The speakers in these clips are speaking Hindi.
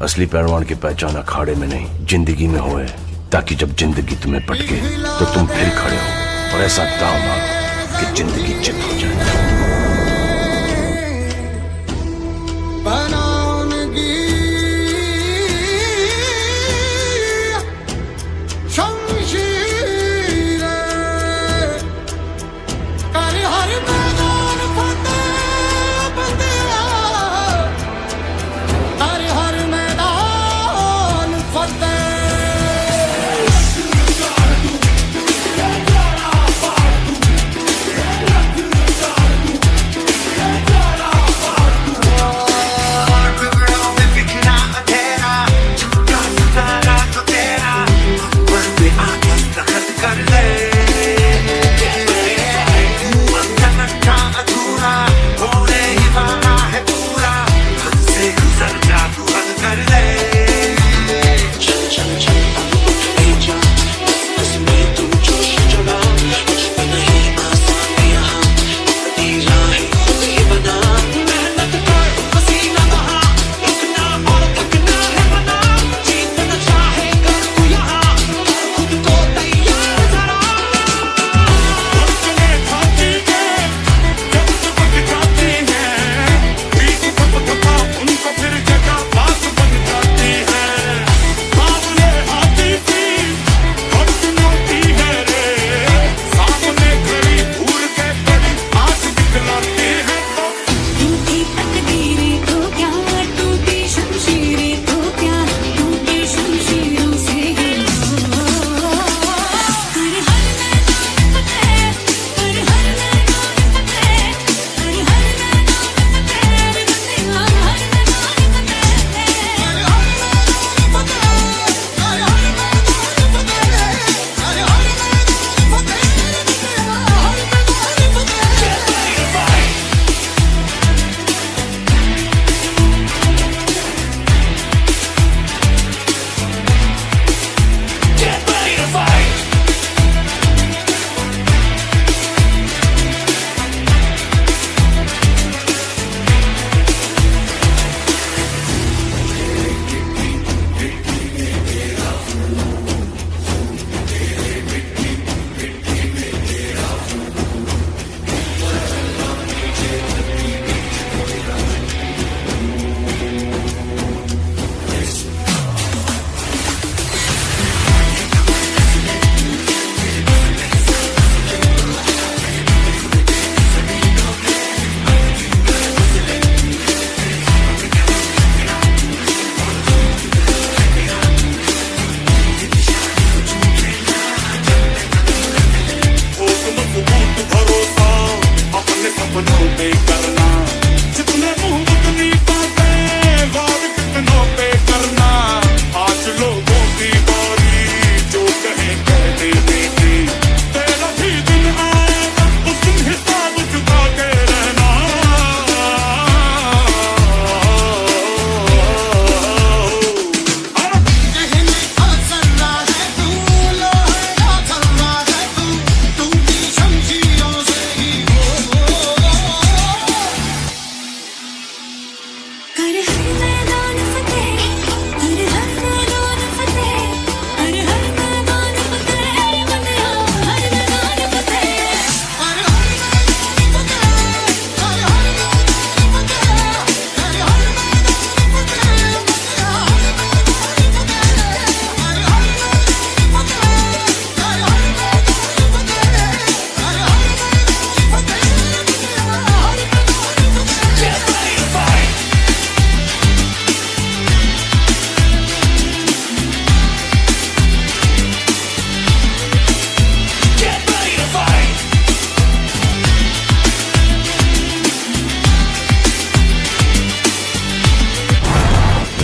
असली पहलवान की पहचान अखाड़े में नहीं जिंदगी में होए, ताकि जब जिंदगी तुम्हें पटके तो तुम फिर खड़े हो और ऐसा दाव मारो कि जिंदगी चित हो जाए।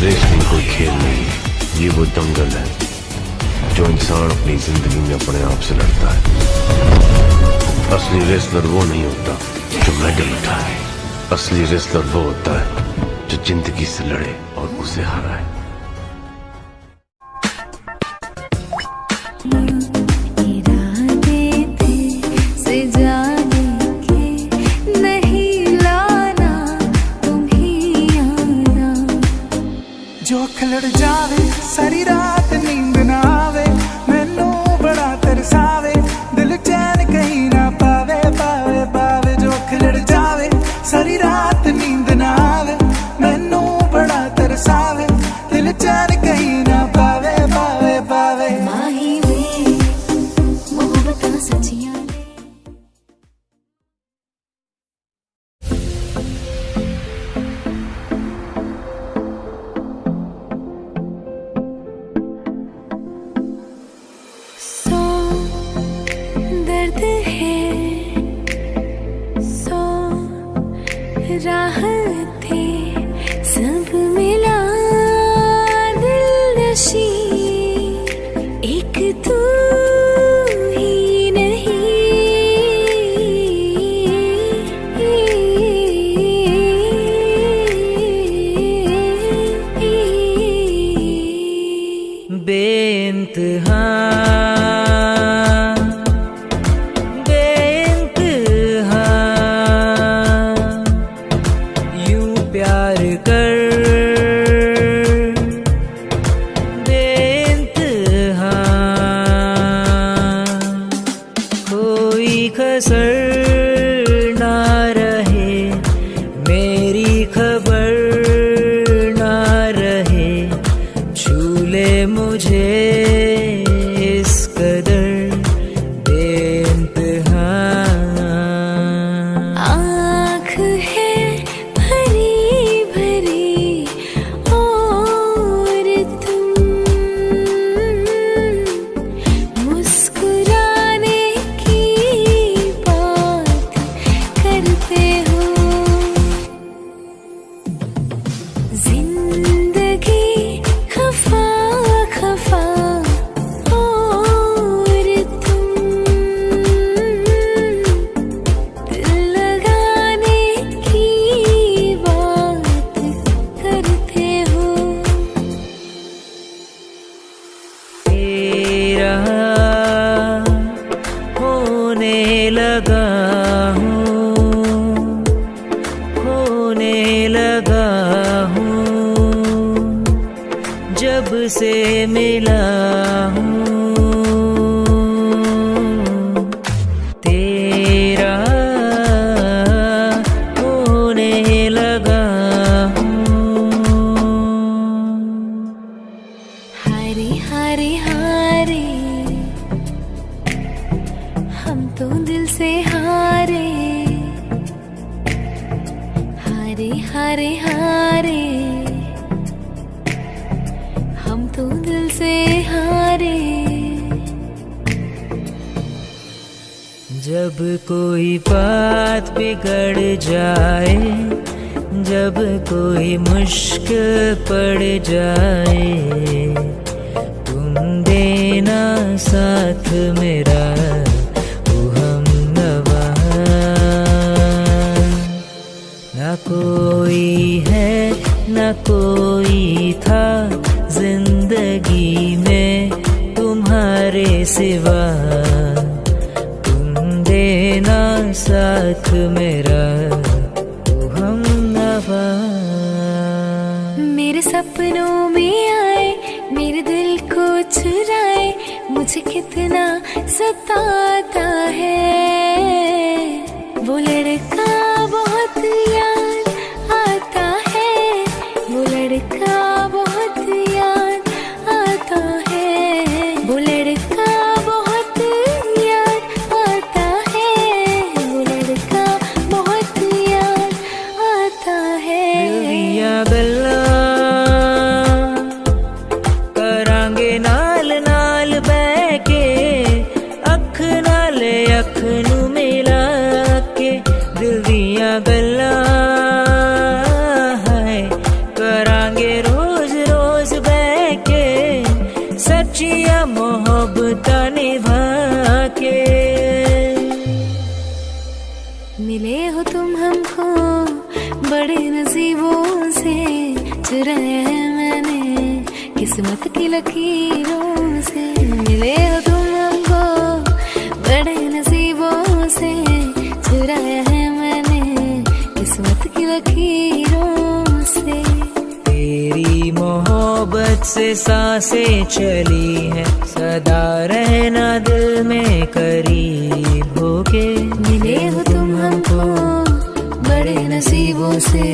रेसलिंग कोई खेल नहीं, ये वो दंगल है जो इंसान अपनी जिंदगी में अपने आप से लड़ता है। असली रेसलर वो नहीं होता जो मेडल उठाए, असली रेसलर वो होता है जो जिंदगी से लड़े और उसे हराए। जो खिलड़ जावे सारी रात नींद ना आवे मैनू बड़ा तरसावे दिल चैन कहीं ना पावे पावे पावे जो खिलड़ जावे सारी रात नींद ना आवे मैनू बड़ा तरसावे दिल चैन कहीं ना पावे पावे पावे माही वे मोहब्बतां सच्चियां ने सौ दर्द है सौ राहत है सब मिला दिलनशी एक तू ही नहीं बेइंतहा बेइंतहा यूं प्यार कर बेइंतहा कोई कसर ना रहे मेरी खबर ना रहे झूले मुझे इस कदर बेइंतहा आँख है भरी भरी और तुम मुस्कुराने की बात करते हो जिंदगी खफा खफा और तुम दिल लगाने की बात करते हो तेरा होने लगा हूँ होने लगा हूँ जब से मिला हूँ तेरा होने लगा हूँ हारे हारे हारे हम तो दिल से हारे हारे हारे हारे हम तो दिल से हारे जब कोई बात बिगड़ जाए जब कोई मुश्किल पड़ जाए तुम देना साथ मेरा ओ हमनवा ना कोई है ना कोई था जिंदगी में तुम्हारे सिवा तुम देना साथ मेरा ओ हमनवा मेरे सपनों में आए मेरे दिल को चुराए मुझे कितना सताता है वो लड़का बहुत याद आता है वो लड़का बहुत याद आता है वो लड़का बहुत याद आता है वो लड़का बहुत याद आता है दिया गल्ला करांगे नाल नाल बैके अख नाले अख नू मिला के दिल दिया गल्ला है करांगे रोज रोज बैके सच्चिया मोहब्बतां निभा के मिले हो तुम हमको बड़े नसीबों से चुराया है मैंने किस्मत की लकीरों से मिले हो तुम हमको बड़े नसीबों से चुराया है मैंने किस्मत की लकीरों से तेरी मोहब्बत मोहब्बत से सांसें चली है, सदा रहना दिल में करीब होके। मिले हो तुम हमको बड़े नसीबों से,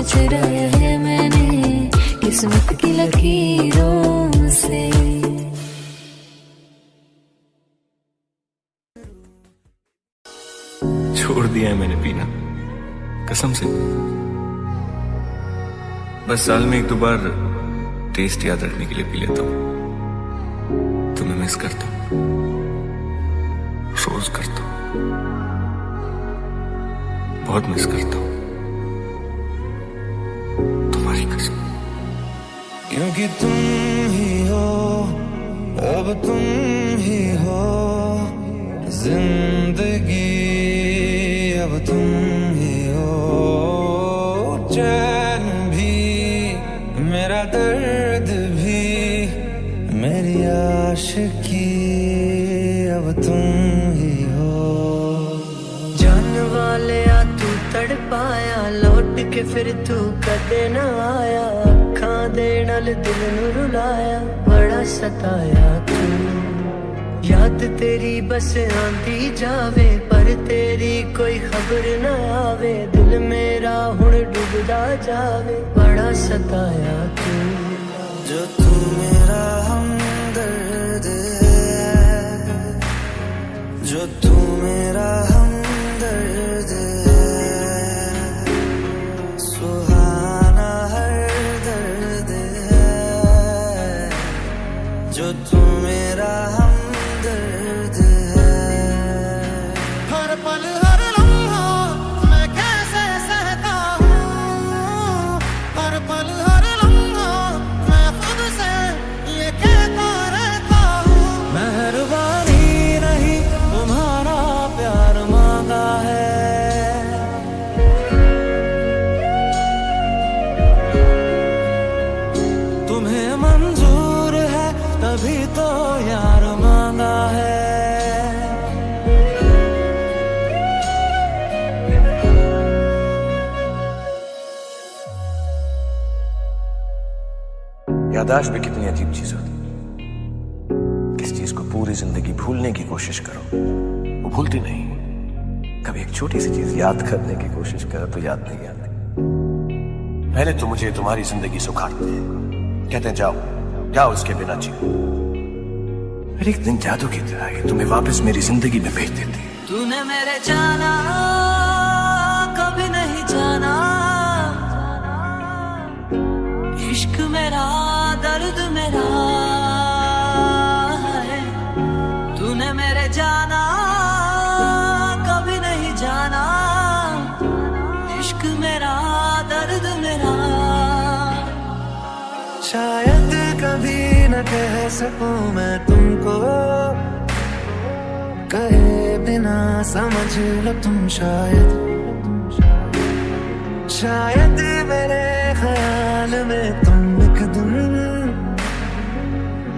चुराया है मैंने किस्मत की लकीरों से। छोड़ दिया है मैंने पीना, कसम से। बस साल में 1-2 बार टेस्ट याद रखने के लिए पी लेता हूं। तुम्हें मिस करता हूं, रोज करता हूं, बहुत मिस करता हूं, तुम्हारी कसम। क्योंकि तुम ही हो, अब तुम ही हो जिंदगी, अब तुम ही हो चैन भी, मेरा दर्द भी, मेरी आशिकी, अब तुम ही हो। जान वाले आ तू तड़पाया, लौट के फिर तू कदे न आया। अखां दे नाल दिल नू रुलाया, बड़ा सताया तू। याद तेरी बस आंदी जावे, पर तेरी कोई खबर न आवे। दिल मेरा हुण डूबदा जावे, बड़ा सताया तू। जो तू मेरा हमदर्द है, जो तू मेरा हमदर्द है, सुहाना हर दर्द है। जो तू मेरा हमदर्द है, हर पल हर लम्हा मैं कैसे सहता हूँ। हर पल हर लम्हा मैं खुद से ये कहता रहता हूँ। मेहरबानी नहीं तुम्हारा प्यार मांगा है, तुम्हें मंजूर है तभी तो यार मांगा है। याददाश्त भी कितनी अजीब चीज होती है। किस चीज को पूरी जिंदगी भूलने की कोशिश करो, वो भूलती नहीं। कभी एक छोटी सी चीज याद करने की कोशिश करो तो याद नहीं आती। पहले तो मुझे तुम्हारी जिंदगी सुखाते हैं, कहते हैं जाओ जाओ इसके बिना जियो। फिर एक दिन जादू की तरह ये तुम्हें वापस मेरी जिंदगी में भेज देती है। तूने मेरे जाना कभी नहीं जाना, इश्क मेरा दर्द मेरा है। तूने मेरे जाना कभी नहीं जाना, इश्क मेरा दर्द मेरा। शायद कभी न कह सकूं मैं तुमको, कहे बिना समझ लो तुम शायद। शायद मेरे ख्याल में तुम एक दिन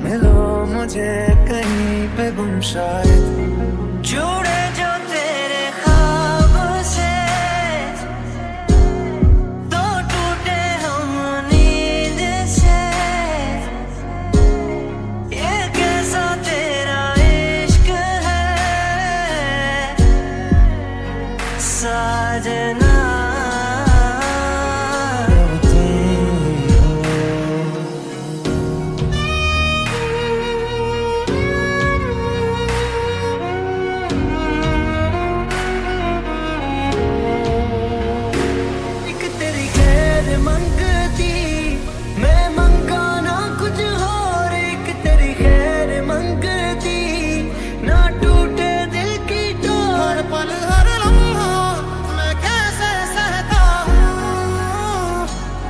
मिलो मुझे कहीं पे गुम शायद। जुड़े जो तेरे ख्वाब से, तो टूटे हम नींद से। ये कैसा तेरा इश्क है साजना।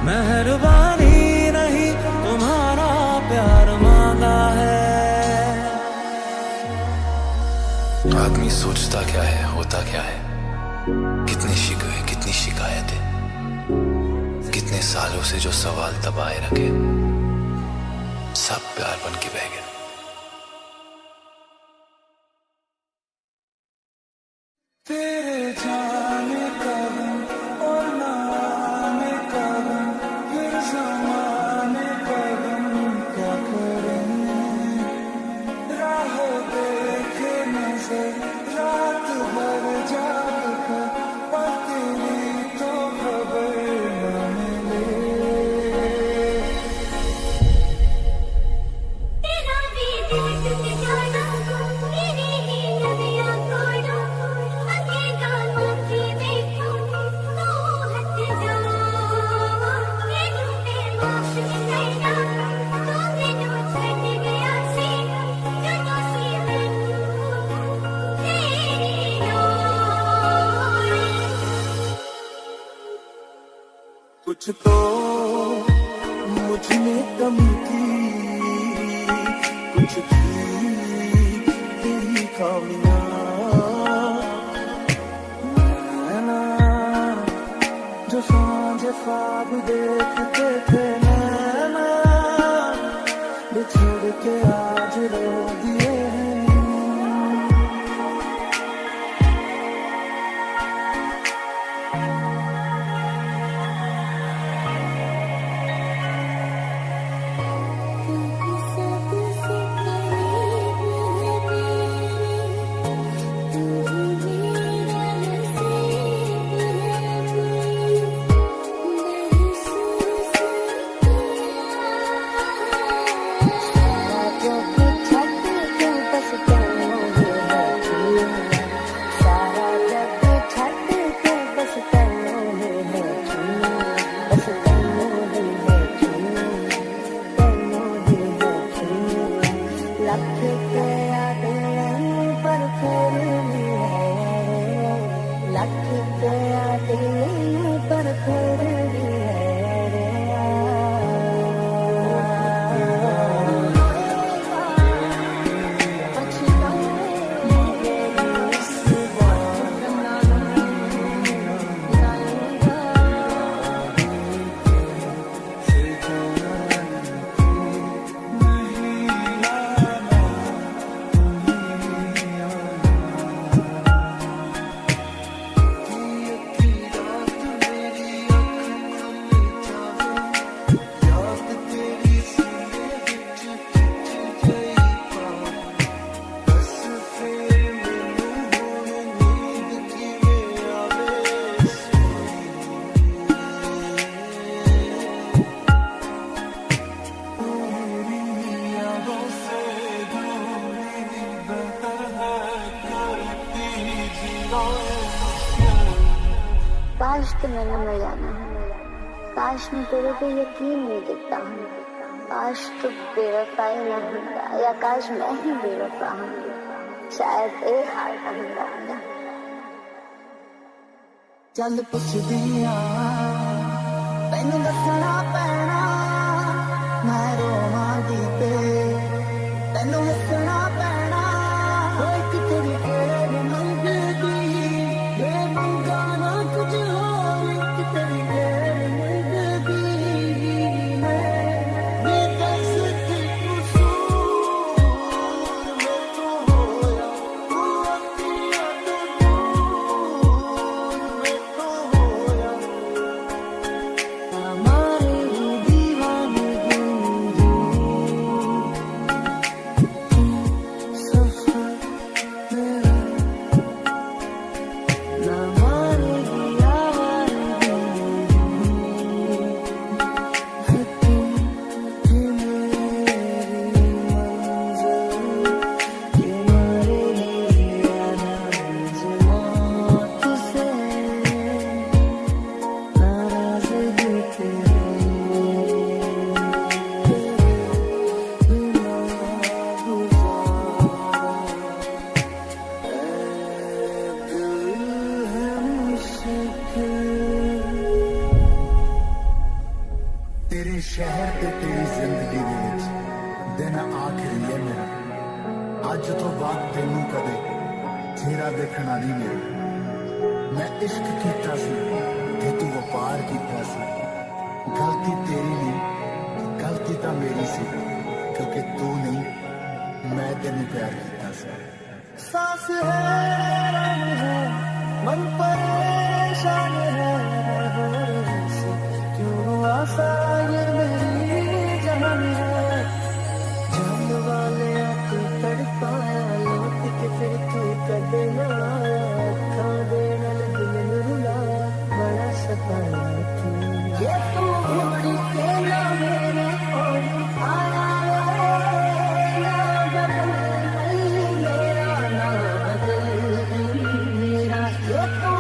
मेहरबानी नहीं तुम्हारा प्यार मांगा है। आदमी सोचता क्या है, होता क्या है, कितने शिकवे कितनी शिकायतें, कितने सालों से जो सवाल दबाए रखे, सब प्यार बन के बह गए। तेरे जाने कब और ना आने कब, फिर ज़माने कब कमी थी, कुछ थी तेरी खामियां। नैना जो सांझ ख्वाब देखते थे, नैना बिछड़ के आज रो दिए हैं। काश तो मैंने मर जाना है, काश मैं तेरे पे यकीन नहीं करता हूँ, काश तो बेवफाई न होता, या काश मैं ही बेवफा हूँ, शायद एक हाल का होगा। चल पुछदियां तैनू दसना पैना, मैं रोवांगी ते तैनू हसना पैना। एक तेरी गैर मंगदी ये मंगाना कुछ और, एक तेरी गैर मंगदी मैं दस के कसूर मैं तो होया, तू अखियां तो दूर मैं तो होया। हमारी दीवानगी सफर मेरा ना मारेगी आवाज़ है, तुम ही मेरी मंज़िल, ये मारेगी आवाज़ मौत से, नाराज़गी तेरी बिना गुज़ारा। दिल है मुश्किल तेरे शहर ते तेरी जिंदगी दे विच दिन आखिरी है मेरा। अज तो बाद तेनू कदे चेहरा देखना नहीं मेरा। मैं इश्क कीता सी ते तू वपार कीता सी, गलती तेरी नहीं गलती तां मेरी सी, क्योंकि तू नहीं मैं तेनू प्यार कीता सी। सांस है रंग है मन परेशान है, से क्यों आसा ये मेरी जान है। जान वाले तू तड़पाया, लौट के फिर तू कदे ना आया, खादे नाल दिल नूं रुलाया, बड़ा सताया तू। ये तू घोड़ी के ना मेरे और आया ना बदल मेरा, ना बदल मेरा। ये तू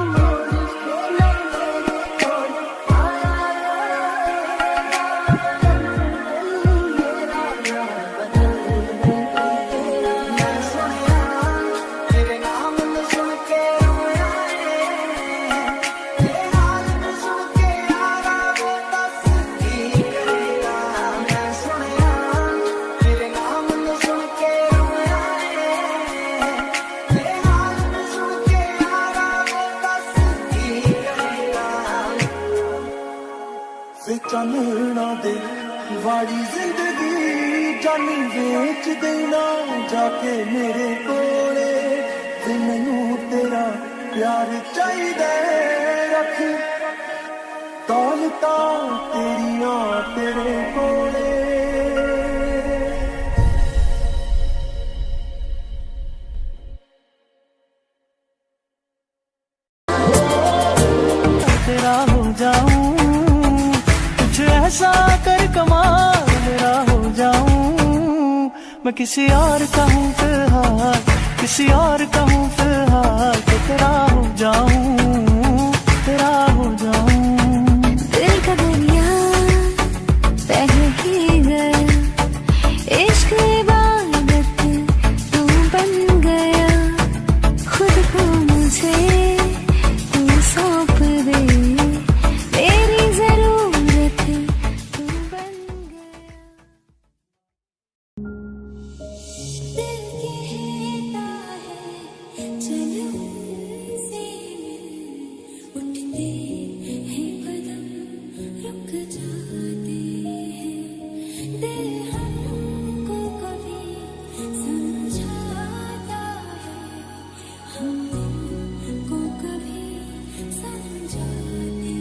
जानी बेच देना जाके मेरे कोले ते मैनू तेरा प्यार चाहिदा रख दौलता तेरियां तेरे कोले तेरा हो जाऊं कुछ ऐसा कर कमाल मेरा हो जाऊं मैं किसी और का हूँ फिलहाल किसी और का हूँ फिलहाल तो तेरा हो जाऊं तेरा हो जाऊं दिल का दरिया बह ही गया इश्क इबादत तू बन गया खुद को मुझे तू सौंप दे मेरी जरूरत तू बन गया दिल कहता है चलो से उठते हैं कदम रुक जाते हैं दिल हमको कभी समझाता है हम दिल को कभी समझाते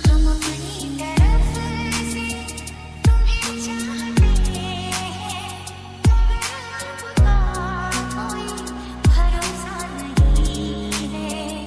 हम अपनी तरफ से तुम्हें चाहते हैं मगर खुदा कोई भरोसा नहीं है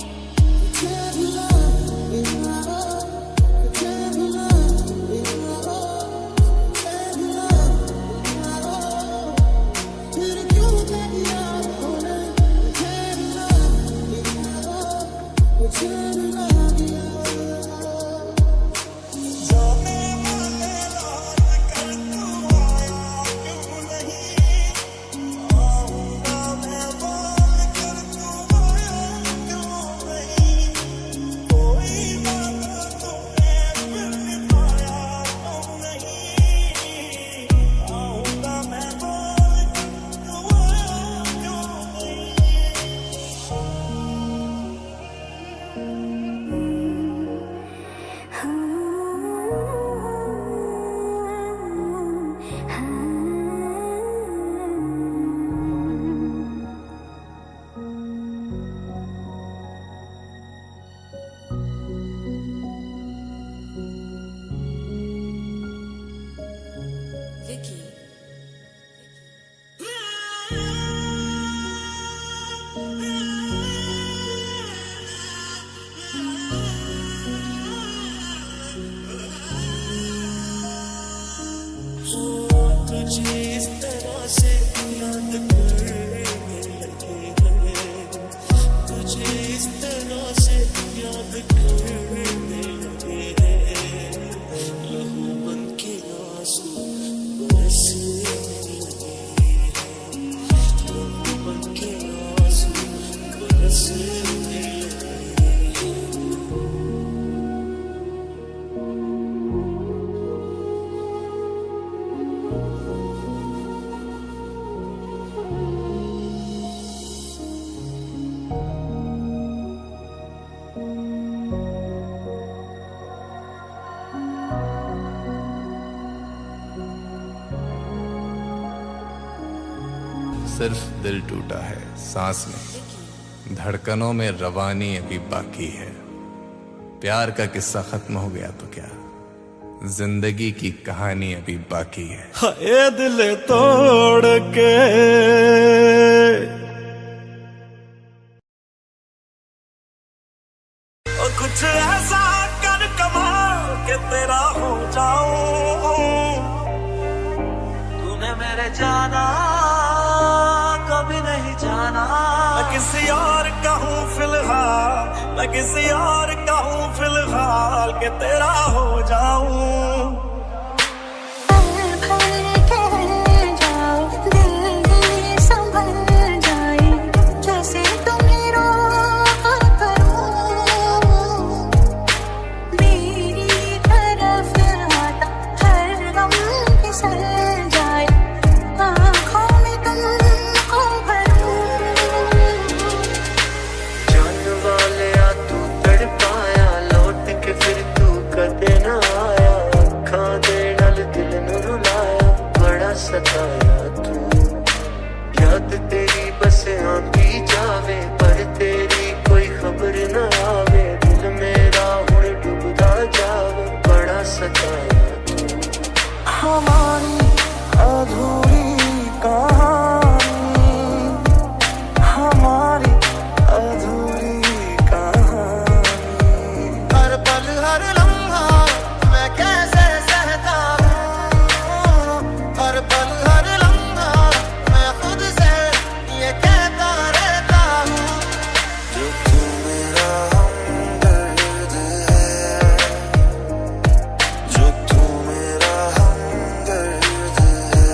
तुझे इस तरह से याद करने लगे हैं तुझे इस तरह से याद करने लगे हैं लहू बन के आंसू बरसने लगे हैं लहू बन के आंसू बरसने लगे हैं सिर्फ दिल टूटा है सांस में धड़कनों में रवानी अभी बाकी है प्यार का किस्सा खत्म हो गया तो क्या जिंदगी की कहानी अभी बाकी है हाय दिल तोड़ के और कुछ ऐसा कर कमाल के तेरा हो जाऊं तूने मेरे जाना कभी नहीं जाना किसी और और का हूँ फिलहाल, मैं किसी और का हूँ फिलहाल कि तेरा हो जाऊं। सताया तू, याद तेरी बस आंधी जावे पर तेरी कोई खबर न आवे, दिल मेरा हुण डूबदा जावे, बड़ा सताया तू। हमारी अधूरी कहानी, हमारी अधूरी कहानी, हर पल हर लम्हा मैं कैसे सहता हूँ, हर पल हर लम्हा मैं खुद से ये कहता रहता हूँ, जो तू मेरा हमदर्द है, जो तू मेरा हमदर्द है,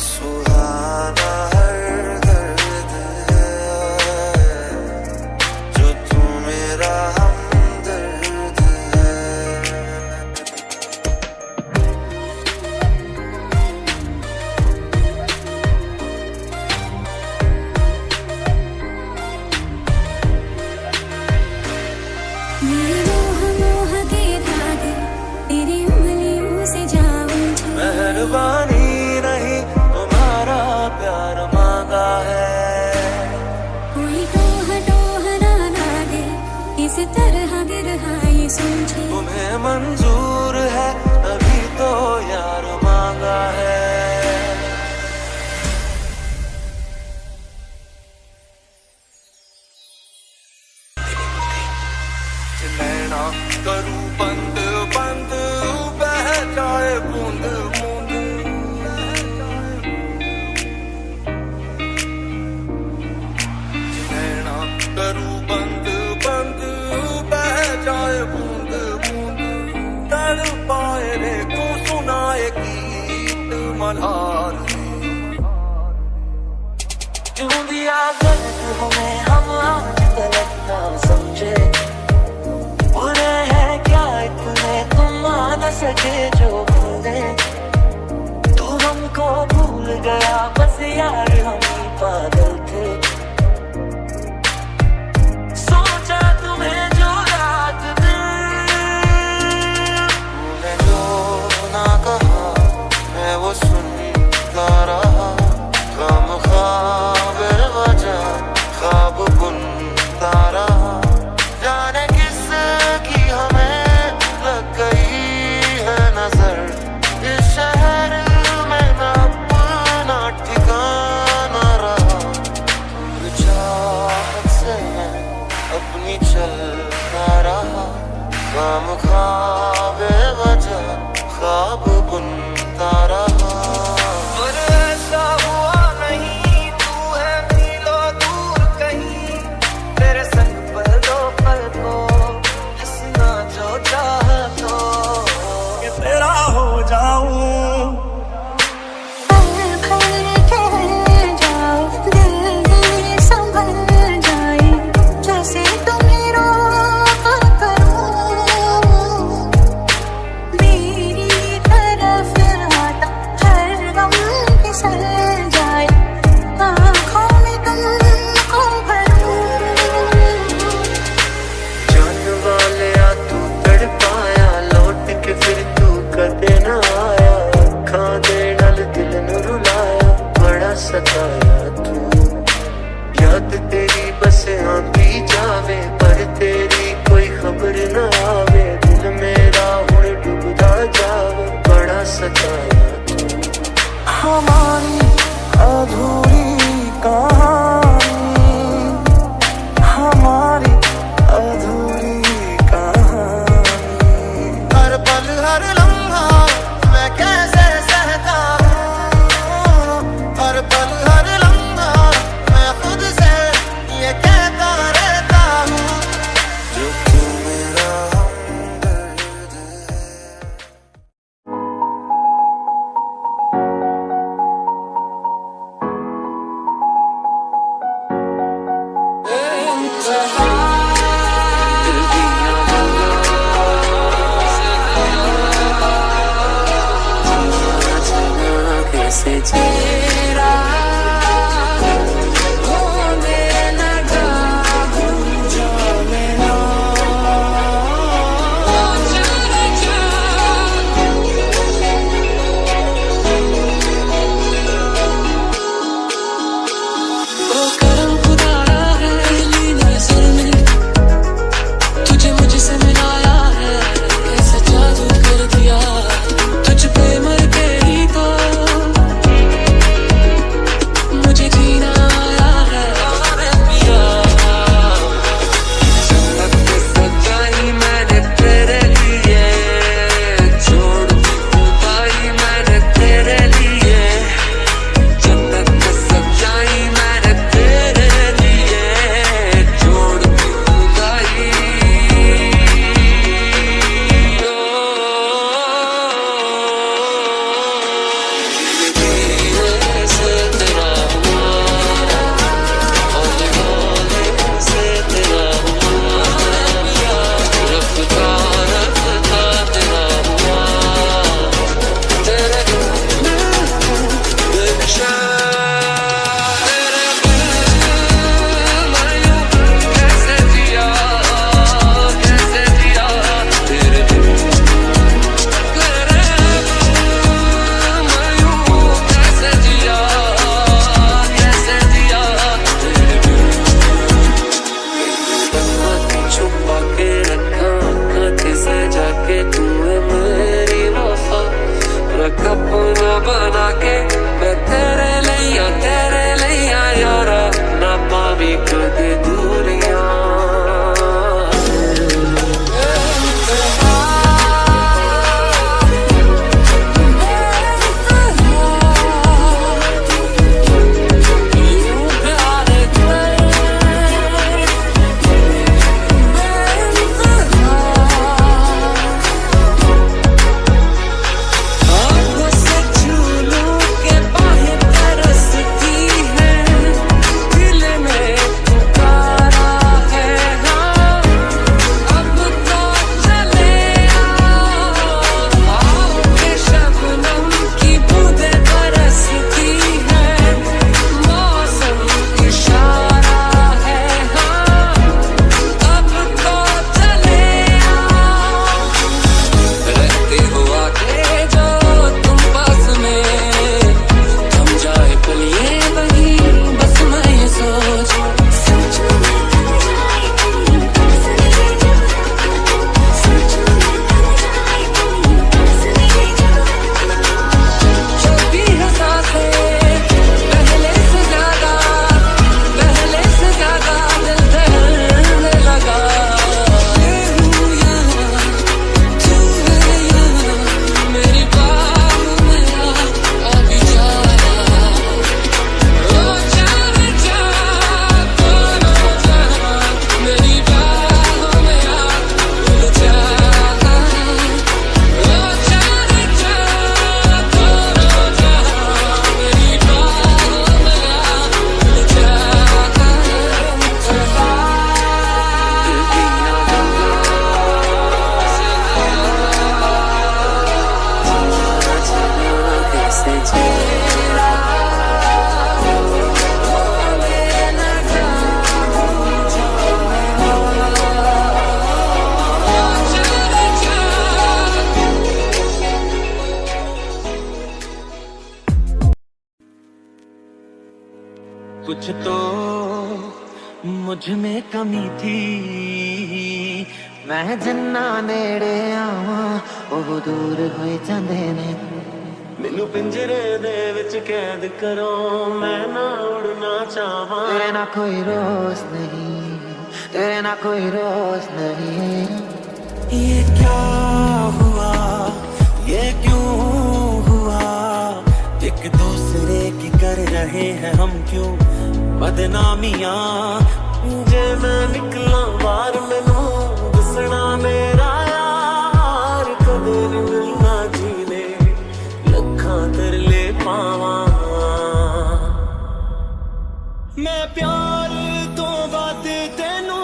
सुहाना हर दर्द है, जो तू मेरा हमदर्द है। मेरे मोह मोह के धागे तेरी उंगलियों से जा उलझे, मेहरबानी नहीं तुम्हारा प्यार मांगा है, कोई टोह टोह ना लागे, इस तरह गिरहा ये सूझे, तुम्हें मंजूर है तभी तो यार मांगा है। नैना करूं बंद बंद बह जाए बूंद बूंद, नैना करूं बंद बंद बह जाए बूंद बूंद, तड़पाए रे तू सुनाए गीत मल्हार क्यों दिया गलत हमें हम आज गलत ना समझे, बुरे हैं क्या इतने तुम आ न सके जो भूले, तू हमको भूल गया बस यार हम ही पागल थे, सोचा तुम्हें जो रात दिन तूने जो ना कहा मैं वो सुनता रहा, गम ख्वाब वजह ख्वाब बुनता रहा, जाने किस की हमें लग गई है नजर, इस शहर में न अपना ठिकाना रहा, दूर चाहत से मैं अपनी चलता रहा, गम ख्वाब वजह ख्वाब बुनता रहा, पर ऐसा हुआ नहीं, तू है मीलों दूर कहीं, तेरे संग पर दो पल को हंसना जो चाहा तो कि तेरा हो जाऊं। जैसे तुम्हें रोका करूं, कैसे चेहरा होने लगा जो मेरा वो करम खुदाया है ली नजर में तुझे मुझसे मिलाया है कैसा जादू कर दिया तुझ पे मर के ही तो मुझे जीना आया है और पिया जन्नत में सजाई मैंने तेरे लिए छोड़ दी खुदाई मैंने तेरे लिए जन्नत में सजाई मैंने तेरे लिए छोड़ दी खुदाई से तेरा हुआ हौले हौले से तेरा हुआ रफ्ता रफ्ता तेरा हुआ तेरे कैसे जिया तेरे कैसे जिया छुपा के रखा आंखें से जाके तूने मेरी वफा रख अपना बना के मैं तेरे लिया यारा ना पावी कदे दूरियां आँखों से झूलू के बाहें तरसती है दिल में पुकारा है हाँ अब तो चले आओ के शबनम की बूंदें बरसती है मौसम इशारा है हाँ अब तो चले आओ रहते हो आके जो तुम पास में थम जाए पलिए वही बस मैं ये सोच चलती है सांसें पहले से ज्यादा दिल दहलने लगा हूँ यहाँ तू है यहाँ मेरी बाहों में अभी जाना ओ जाने जा दोनों जहां मेरी बाहों में भूल जा ओ जाने जा दोनों जहां मेरी बाहों में भूल जा कैसे चेहरा होने लगा कुछ तो मुझ में कमी थी मैं जिन्ना नेड़े आवा ਉਹ दूर ਹੋਏ ਜਾਂਦੇ ਨੇ ਮੈਨੂੰ ਪਿੰਜਰੇ ਦੇ ਵਿੱਚ ਕੈਦ ਕਰੋ ਮੈਂ ਨਾ ਉੜਨਾ ਚਾਹਾਂ तेरे ना कोई रोज नहीं तेरे ना कोई रोज नहीं ये क्या हुआ ये क्यों हुआ एक दूसरे की कर रहे हैं हम क्यों बदनामियां जे मैं निकला बाहर मैनू दसना मेरा यार कदे नहीं मिलना जीने लखां तरले पावां मैं प्यार तो वध तेनू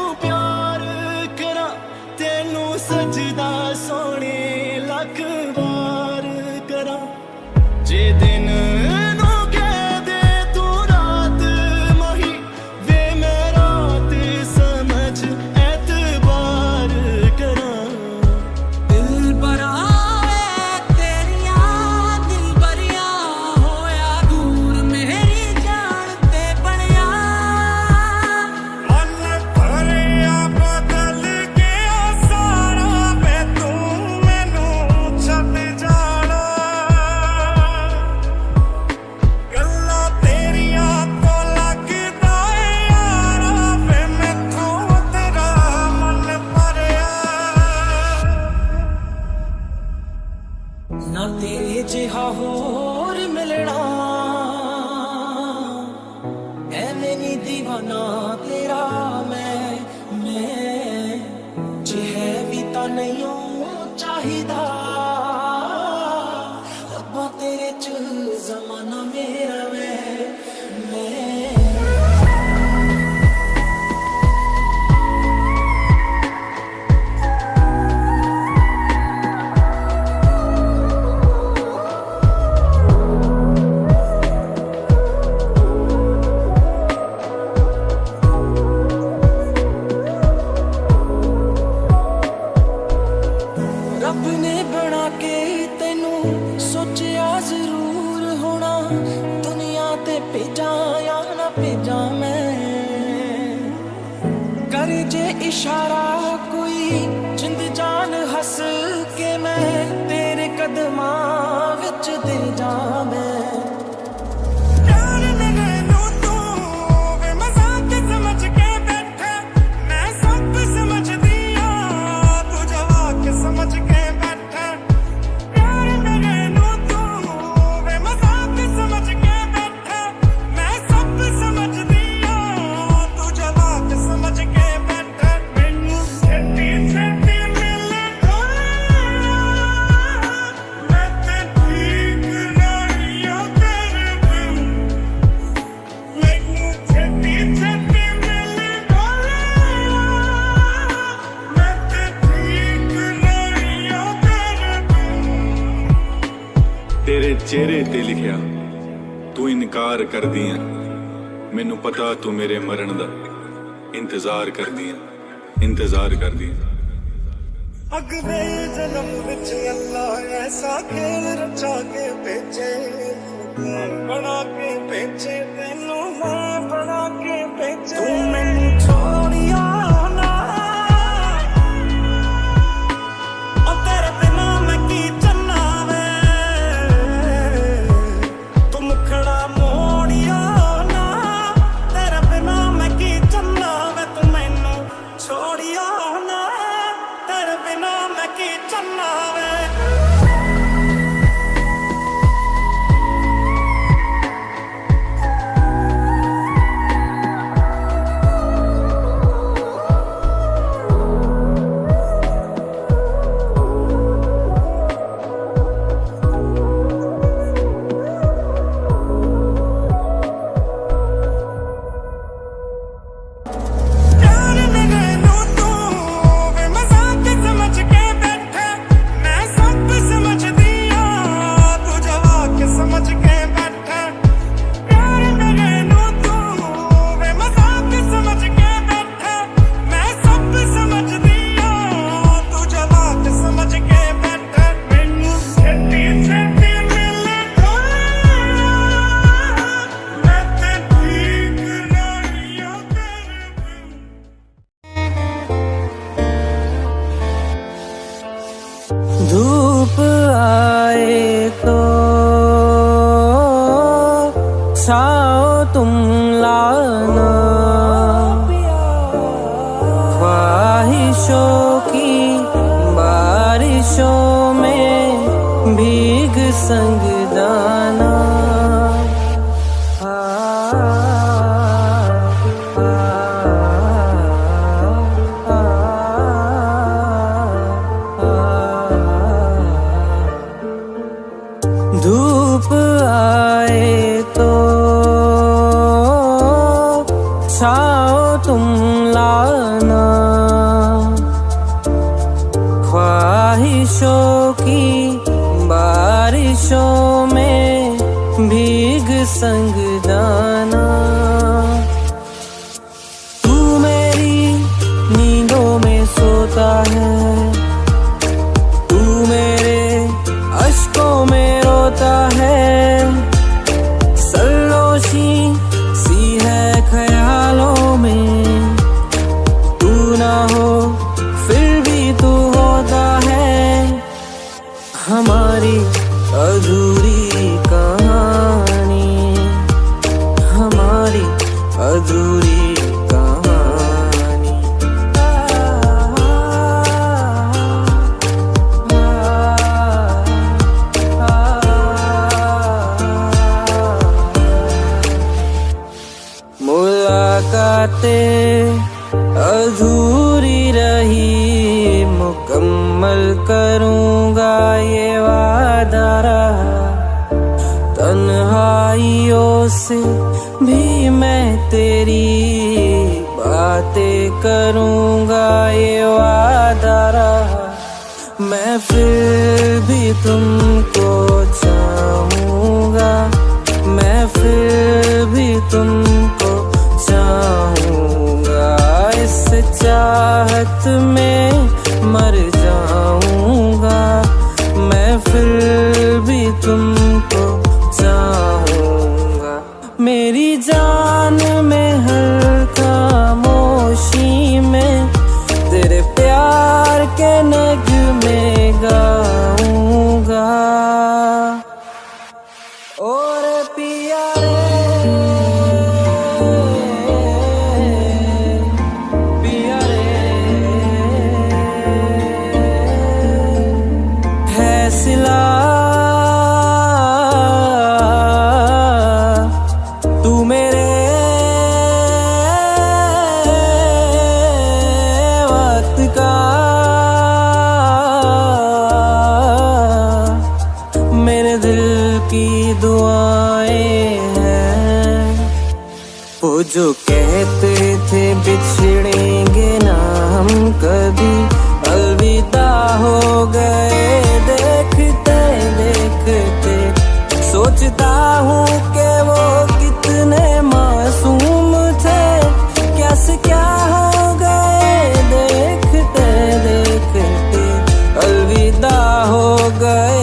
दीवाना तेरा मैं जे है भी तो नहीं चाहिदा रब्बा तेरे च जमाना मेरा मैं रब ने बना के तेनू सोचिया जरूर होना दुनिया ते भेजा या ना भेजा मैं कर जे इशारा कोई जिंद जान हंस के मैं तेरे कदमां विच दे जा मैं तेरे चेहरे ते लिखिया तू इनकार कर दिया मैनू पता तू मेरे मरण दा इंतजार कर दिया अगले जन्म विच अल्लाह ऐसा खेल रचा के भेजे बना के भेजे तेनू मैं बना के भेजे तू मैनू छोड़िया ना और तेरे बिना मैं की चलना वे तू मुखड़ा मोड़िया ना तेरे बिना मैं की चलना वे तू मैनू छोड़िया ना तेरे बिना मैं की चलना वे धूप आए तो छाओ तुम लाना ख्वाहिशों की बारिशों में भीग संग दाना धूप आए तो छाओ तुम लाना ख्वाहिशों की बारिशों में भीग संग दाना तू मेरी नींदों में सोता है तू मेरे अश्कों में रोता है सल्लोशी सी है ख्यालों में तू ना हो फिर भी तू होता है हमारी अधूरी कहानी मुलाकातें अधूरी रही, मुकम्मल करूँगा ये वादा रहा। तन्हाइयों से भी मैं तेरी बातें करूँगा ये वादा रहा। मैं फिर भी तुमको चाहूँगा, मैं फिर भी तुमको चाहूँगा। इस चाहत में मर जाऊँगा, मैं फिर भी तुमको चाहूँगा। मेरी जान में हर खामोशी में तेरे प्यार के नगमे गाऊंगा। और पिया रे, पिया रे, है सिला तू मेरे मेरे दिल की दुआएं हैं। वो जो कहते थे बिछड़ेंगे ना हम कभी, अलविदा हो गए देखते देखते। सोचता हूँ कि वो कितने मासूम थे, क्या से क्या हो गए देखते देखते। अलविदा हो गए।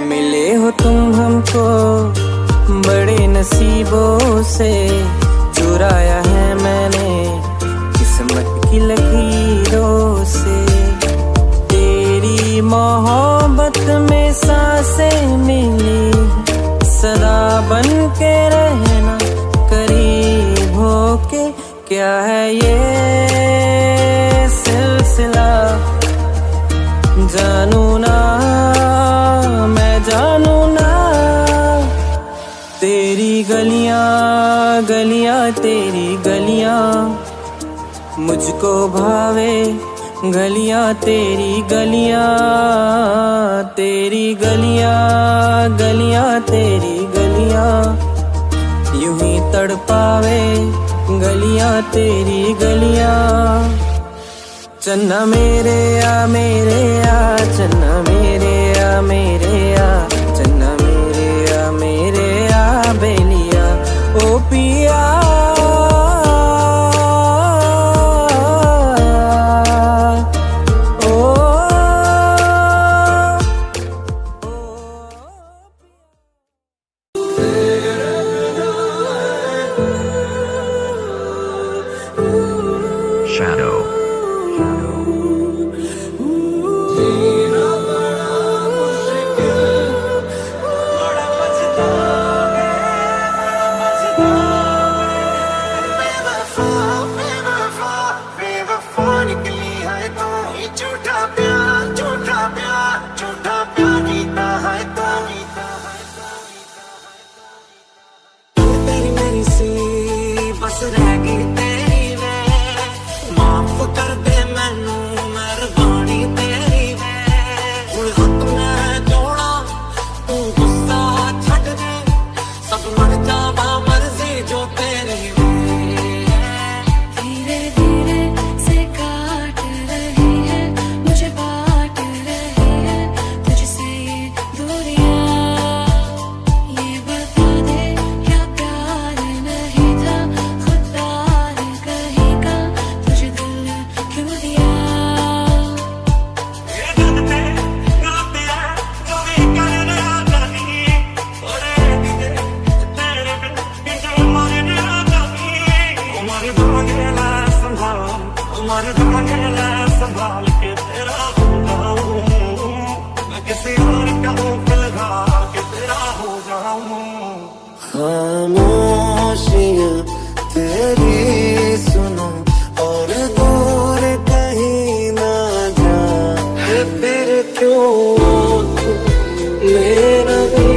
मिले हो तुम हमको बड़े नसीबों से, चुराया है मैंने किस्मत की लकीरों से। तेरी मोहब्बत में सांसें मिली, सदा बन के रहना करीब होके। क्या है ये सिलसिला जानू ना, मैं जानू ना। तेरी गलियां गलियां तेरी गलियां मुझको भावे, गलियां तेरी गलियां, तेरी गलियां गलियां तेरी गलियां यूं ही तड़पावे, गलियां तेरी गलियां। चन्ना मेरे आ मेरे आ, चन्ना मेरे आ मेरे आ, चन्ना मेरे आ मेरे आ बेलिया ओ पिया। खामोशियां तेरी सुनो और दूर कहीं ना जा, फिर क्यों मेरा भी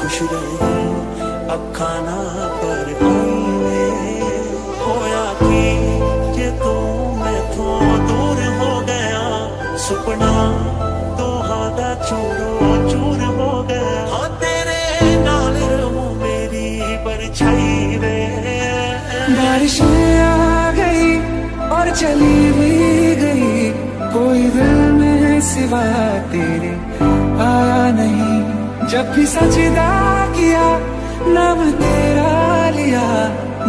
खुश रही अखा ना पर आई होया कि जे तू मैथों दूर हो गया सुपना दोहा दा चूरो चूर हो गया हाँ तेरे नाल रहूं मेरी परछाई वे बारिशें आ गई और चली भी गई कोई दिल में सिवा तेरे आया नहीं जब भी सजदा किया नाम तेरा लिया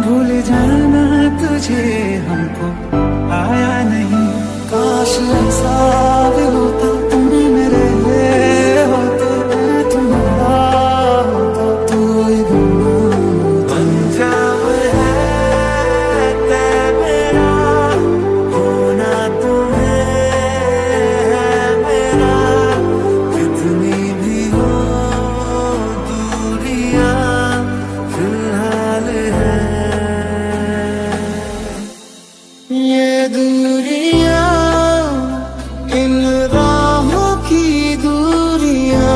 भूल जाना तुझे हमको आया नहीं काश ऐसा भी होता तुम मेरे लिए होते मैं तुम्हारा होता तू ही पंजाब है ते मेरा होना तुम्हें है मेरा कितनी भी हो दूरियां फिलहाल है ये दूरियां इन राहों की दूरियां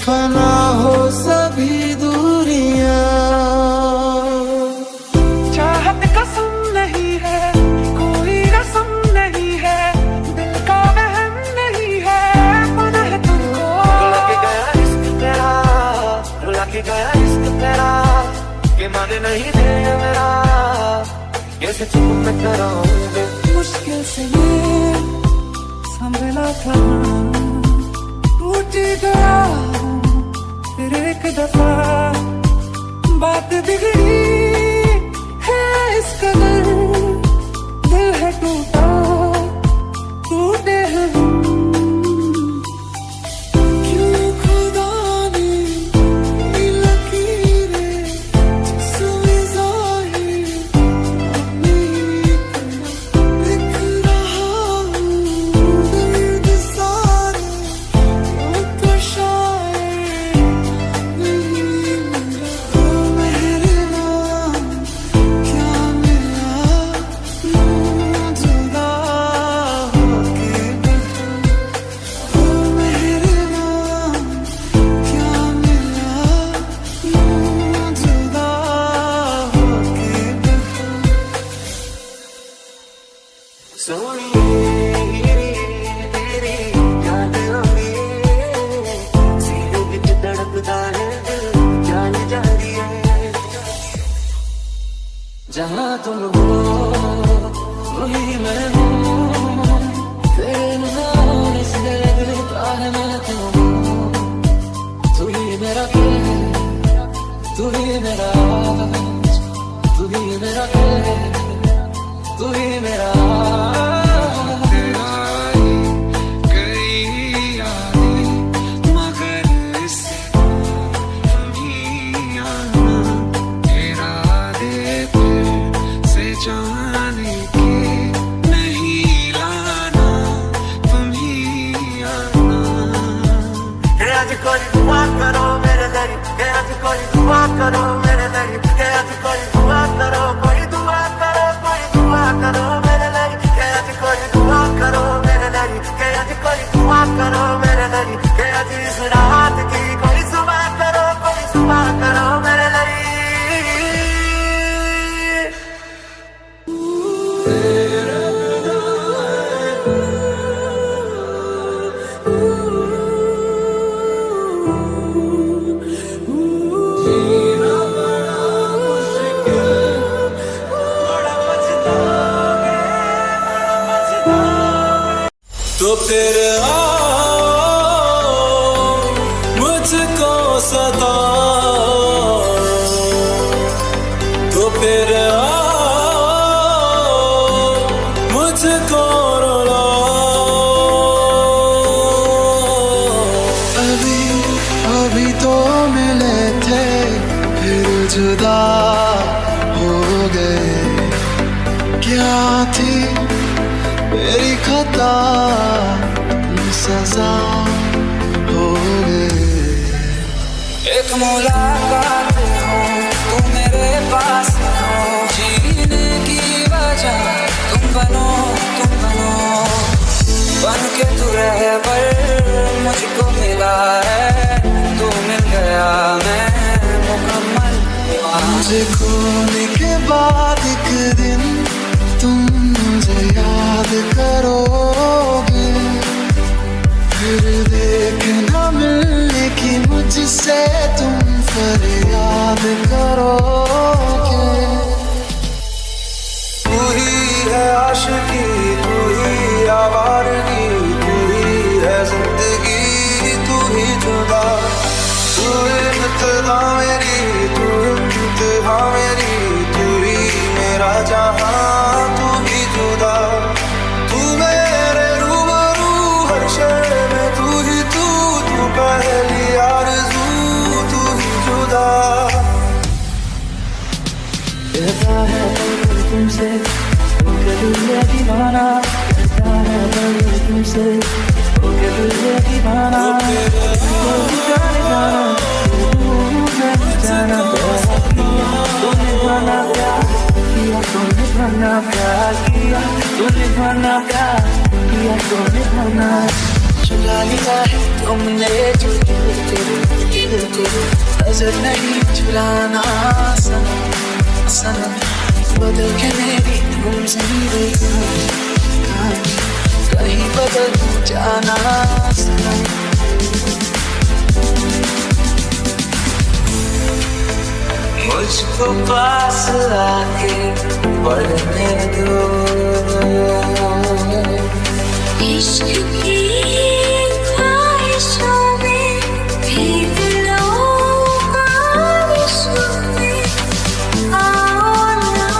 फना हो सभी दूरियां चाहत कसम नहीं है कोई रस्म नहीं है दिल का वहम नहीं है पता है तुमको लग गया इश्क तेरा लग गया इश्क तेरा कि माने नहीं दे मेरा कैसे चुप मैं कराऊंगा मुश्किल से ये संभला था टूट गया फिर एक दफा बात बिगड़ी है इस कदर दिल है टूटा टूटे हैं क्यों खुदा ने ये लकीरें जिसमें ज़ाहिर लिख रहा हूँ दर्द सारे यूं तो शायर नहीं मिला मेरे नाम क्या मिला यूं जुदा होके ओ मेरे नाम क्या मिला यूं जुदा होके सोनिए तेरी याद आवे सीने विच धड़कदा है दिल जान जा रही है जहाँ तुम हो वही मैं हूँ तेरे नाम से दिलता है मैं तू ही मेरा दिल तू ही मेरा आज, तू ही मेरा दिल तू ही मेरा जाने के नहीं लाना तुम ही आना आज कोई दुआ करो मेरे लिए आज कोई दुआ करो मेरे लिए आज कोई दुआ करो कोई दुआ करो कोई दुआ करो मेरे लिए आज कोई दुआ करो मेरे लिए आज कोई दुआ करो मेरे लिए आज इस रात की कोई सुबह करो कोई सुबह करो मेरे लिए तो फिर मुझको सता तो फिर मुझको रुला अभी तो मिले थे फिर जुदा हो गए क्या थी मेरी खता सजा हो गए एक मुलाकात हो तुम मेरे पास हो जीने की वजह तुम बनो बन के तू रह पर मुझको मिला है तू मिला मुझे खोने के बाद एक दिन तुम मुझे याद करोगे, फिर देखना मिलने की मुझसे तुम फरियाद करोगे। तू ही है आशिकी, तू ही आवारगी, तू ही है जिंदगी, तू ही जुदा, तू इब्तिदा मेरी, तू इंतहा मेरी, तू ही मेरा जहां, तू ही जुदा, तू मेरे रूबरू हर शय में, तू ही तू पहली आरज़ू, तू ही जुदा। कहता है तुमसे होके दिल है दीवाना, कहता है तुमसे होके दिल है दीवाना, जाने जाना जाना तूने बना प्यार किया, तूने बना प्यार किया, तूने बना प्यार किया, तूने बना चुरा लिया है तुमने जो दिल को नजर नहीं चुराना सनम सनम, बदल के मेरी तुमसे ही देखा, कहीं बदल जाना सनम। मुझको पास आके पढ़ने दो, इश्क की ख्वाहिशों में भीग लो, ख्वाहिशों में आओ ना।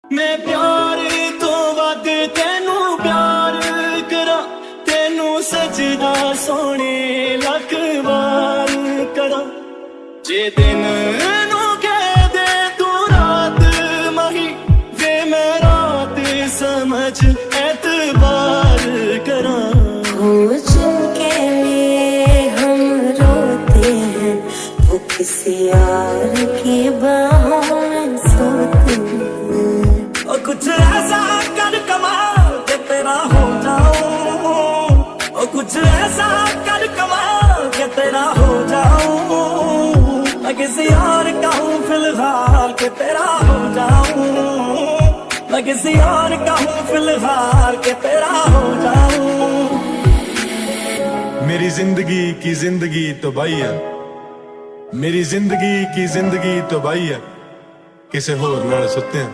मैं प्यार तो वध तेनू प्यार करा, तेनू सजदा सोने लख बार करा, जे दिन नू कह दे तू रात मही, वे मैं रात समझ एतबार करा। जिनके लिए हम रोते हैं वो किसी यार की बाहों में सोते हैं। और कुछ ऐसा कर कमाल के तेरा हो जाऊं, और कुछ ऐसा कर कमाल के तेरा हो जाऊं, मैं किसी और का हूँ फिलहाल के तेरा हो जाऊं, मैं किसी और का हूँ फिलहाल के तेरा हो जाऊं। मेरी जिंदगी की जिंदगी तो बाई है, मेरी जिंदगी की जिंदगी तो बाई है, किसे होर नाल सुते हैं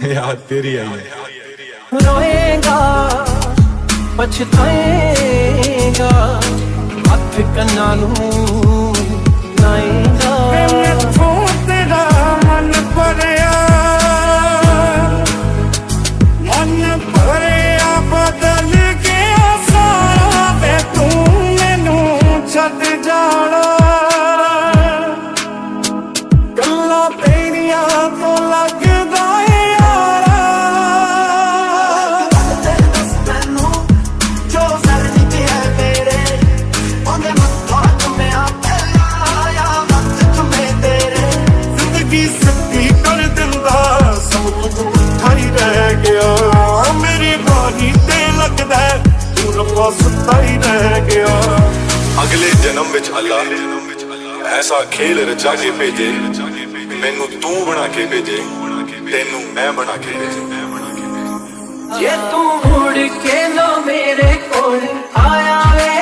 याद तेरी आई है। रोएगा पछताएगा हथ कन्ना नू नाएगा, तेरा मन भरिया बदल गया सारा, वे तू मैनू छड जाना, गल्लां तेरियां तो लगदा सुता ही रह गया। अगले जन्म विच अल्लाह ऐसा खेल रचा के भेजे, मैनू तू बना के भेजे, तेनू मैं बना के भेजे। ये तू मुड़ के ना मेरे कोल आया वे,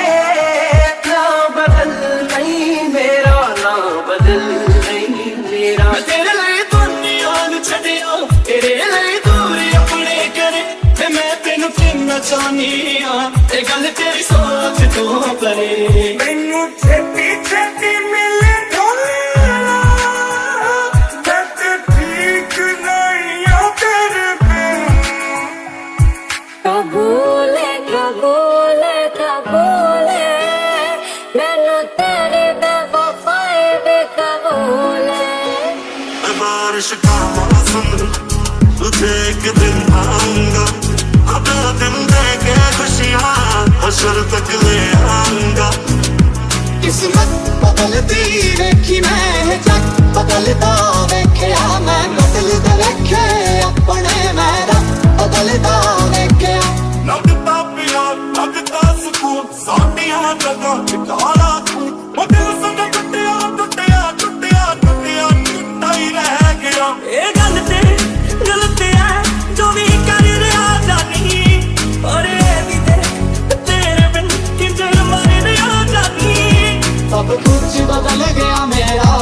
ना बदल नहीं मेरा, ना बदल नहीं मेरा, तेरे लिए दुनिया नू छड्डिया, तेरे लिए दूर अपने करे, ते मैं तेनू किन्ना चाहनी आ, ये गल तेरी सोच तो परे। मैनू छेती छेती मिले कबूले कबूले कबूले, मैनू तेरी बेवफाई भी कबूले। बारिश का मौसम तुझे एक दिन आऊंगा, अब दिन दे के खुशियाँ हशर तक ले आऊंगा। किस्मत बदलती देखी मैं जग बदलता वेख्या मैं बदलते वेखे अपने मैं रब बदलता वेख्या लगता प्यार लगता सुकून साडियां जगह टिकाला तू वो दिल संग टुटिया टुटिया टुटिया टुटिया टुटा ही रह गया ये गल ते गलत है जो भी कर रहा जानी और ये भी तेरे बिन किंजर मर रहा जानी सब कुछ बदल गया मेरा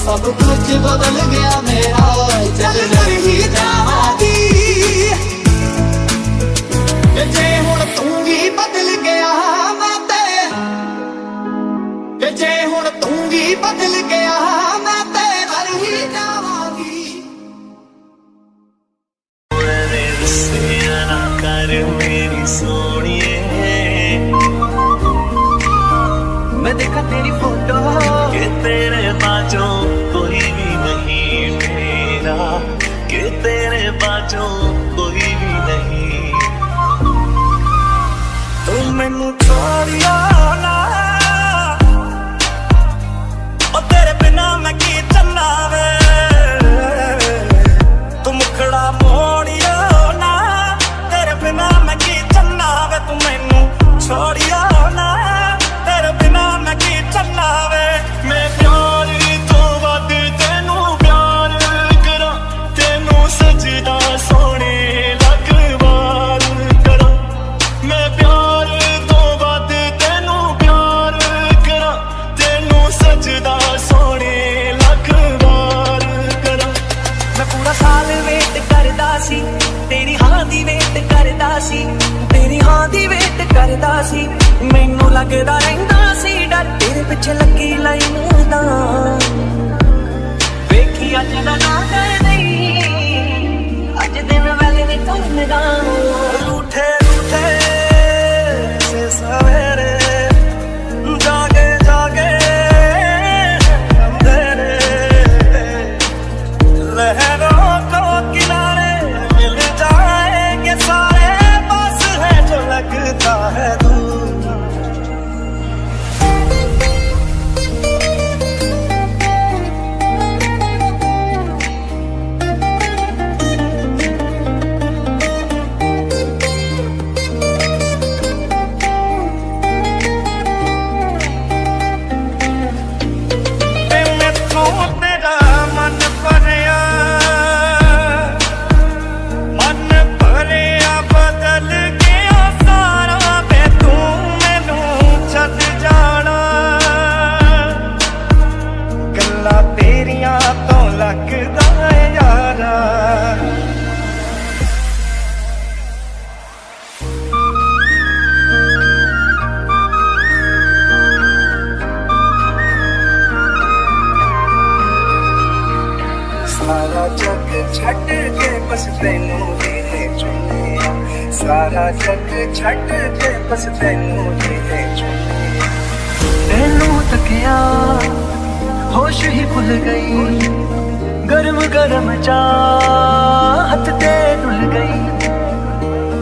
सब कुछ बदल गया मेरा चल रही जावादी जे हुण तू भी बदल गया मैं ते जे हुण तू भी बदल गया मैं ते घर ही जावांगी ना कर मेरी सोनिए मैं देखा तेरी फोटो कि तेरे बाजों कोई भी नहीं मेरा कि तेरे बाजों कोई भी नहीं तू मैनू छोड़िया ना ओ तेरे बिना मैं की चलना वे तू मुखड़ा मोड़िया ना तेरे बिना मैं की चलना वे तू मैनू छोड़िया ना तेरे बिना मैं की चलना वे मैं प्यार तो वध तेनू प्यार करा तेनू सजदा सोने लग वार करा मैं प्यार तो वध तेनू प्यार करा तेनू सजदा सोने लग वार करा मैं पूरा साल वेट करदा सी तेरी हां दी वेट करदा सी तेरी हां दी वेट करदा सी मैनू लगदा रहिंदा सी डर तेरे पिछे लगी लाइन दा वेखी अज दा ना कर नहीं अज दिन वेले ने तुमदा रूठे रूठे से सवेरे जागे जागे अंधेरे लहरों को किनारे मिल जाएंगे सारे बस है जो लगता है दूर सारा जग छट के बस तेनू दे चुनिया सारा जग छट के बस तेनू दे चुनिया तेनू तकिया होश ही भुल गई गरम गरम चाहत ते डुल गई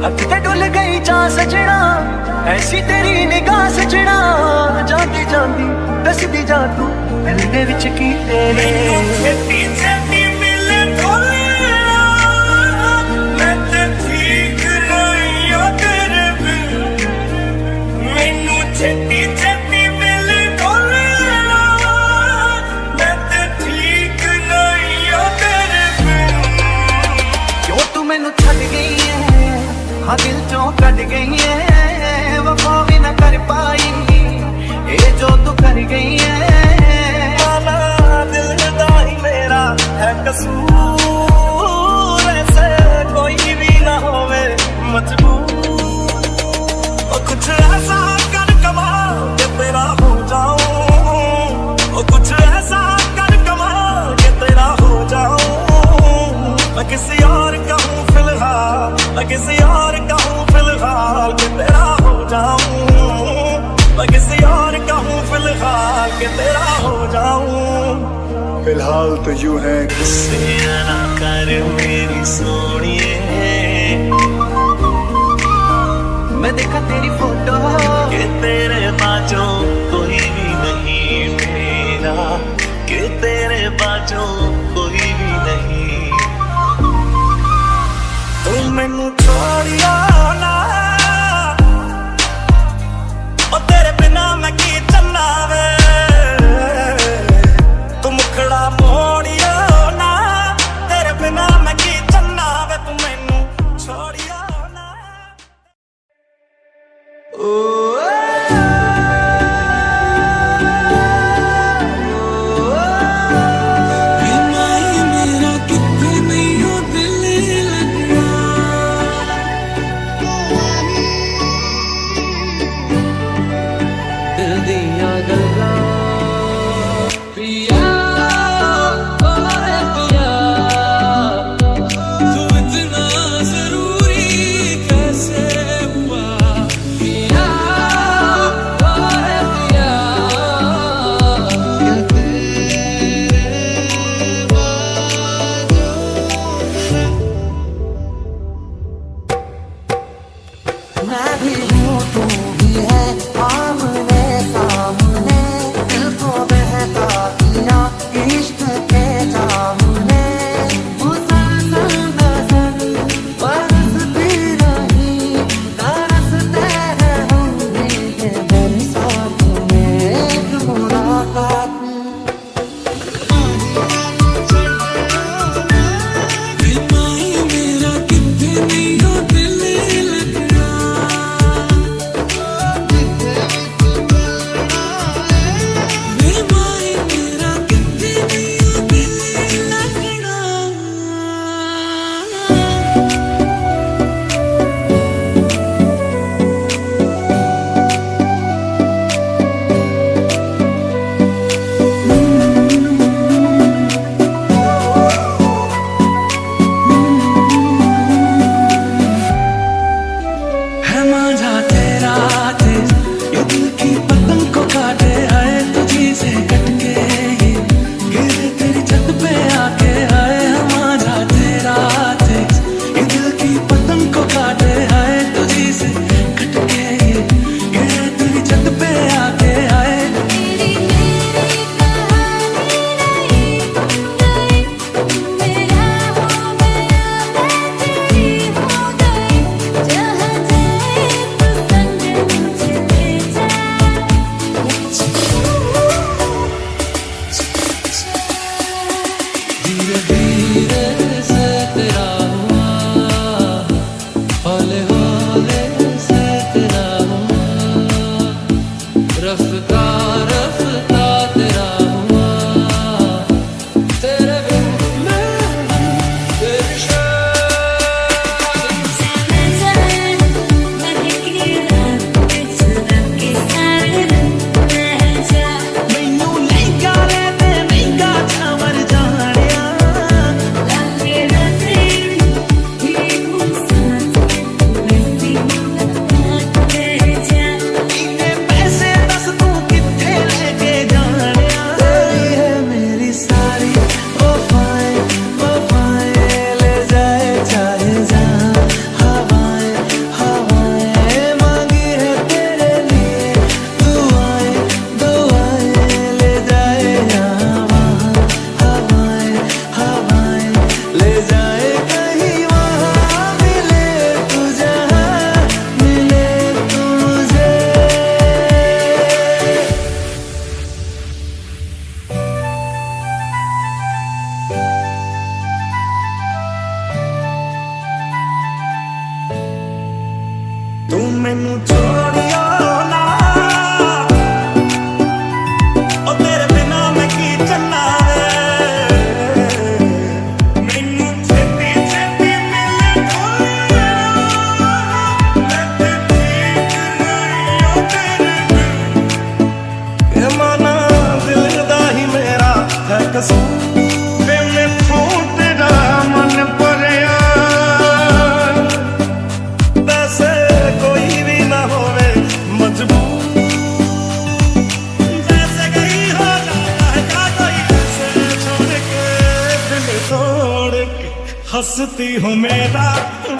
हथ ते डुल गई चा सजना ऐसी तेरी निगाह सजना जाती जाती दसदी जा तू दिल दे विच की तेरे छेती छेती मिले ढोलिया मैं ते ठीक नहीं आ तेरे बिन मैनू छेती छेती मिले ढोलिया मैं ते ठीक नहीं आ तेरे बिन क्यों तू मैनू छड़ गई है हाँ दिल चों कट गई है वफा भी न कर पाई ये जो तू कर गई है माना दिल दा ही मेरा है कसूर ऐसे कोई भी ना होवे मजबूर और कुछ ऐसा कर कमाल के तेरा हो जाऊं और कुछ ऐसा कर कमाल के तेरा हो जाऊं मैं किसी और का हूँ फिलहाल मैं किसी और का हूँ फिलहाल के तेरा हो जाऊं मैं किसी और का हूँ फिलहाल के तेरा हो जाऊं फिलहाल तो यूं है किससे ना कर मेरी सोनिए मैं देखा तेरी फोटो कि तेरे बाजों कोई भी नहीं हंसती हो मेरा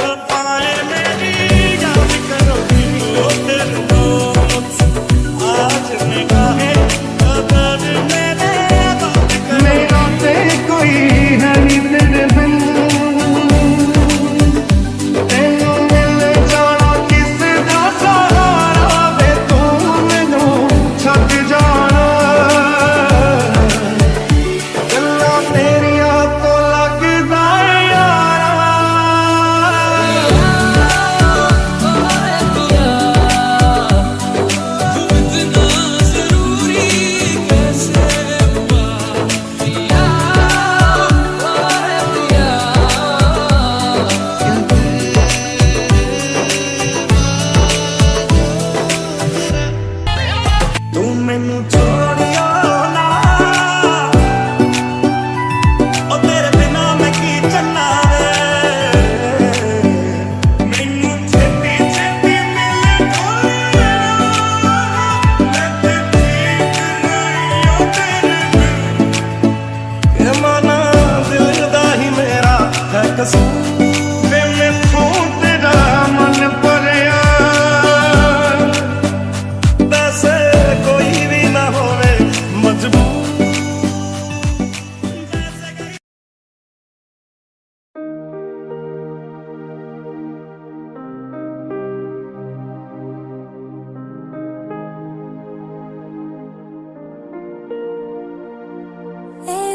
बताए मेरी याद करोगी वो तेरे दोस्त आज निगाहें कदर मेरे बात करो मेरा पे कोई है नहीं तेरे बिन तेनू मिल जाना किस दा सहारा वे तू मैनू छक जाना गल्लां तेरियां तो लगदा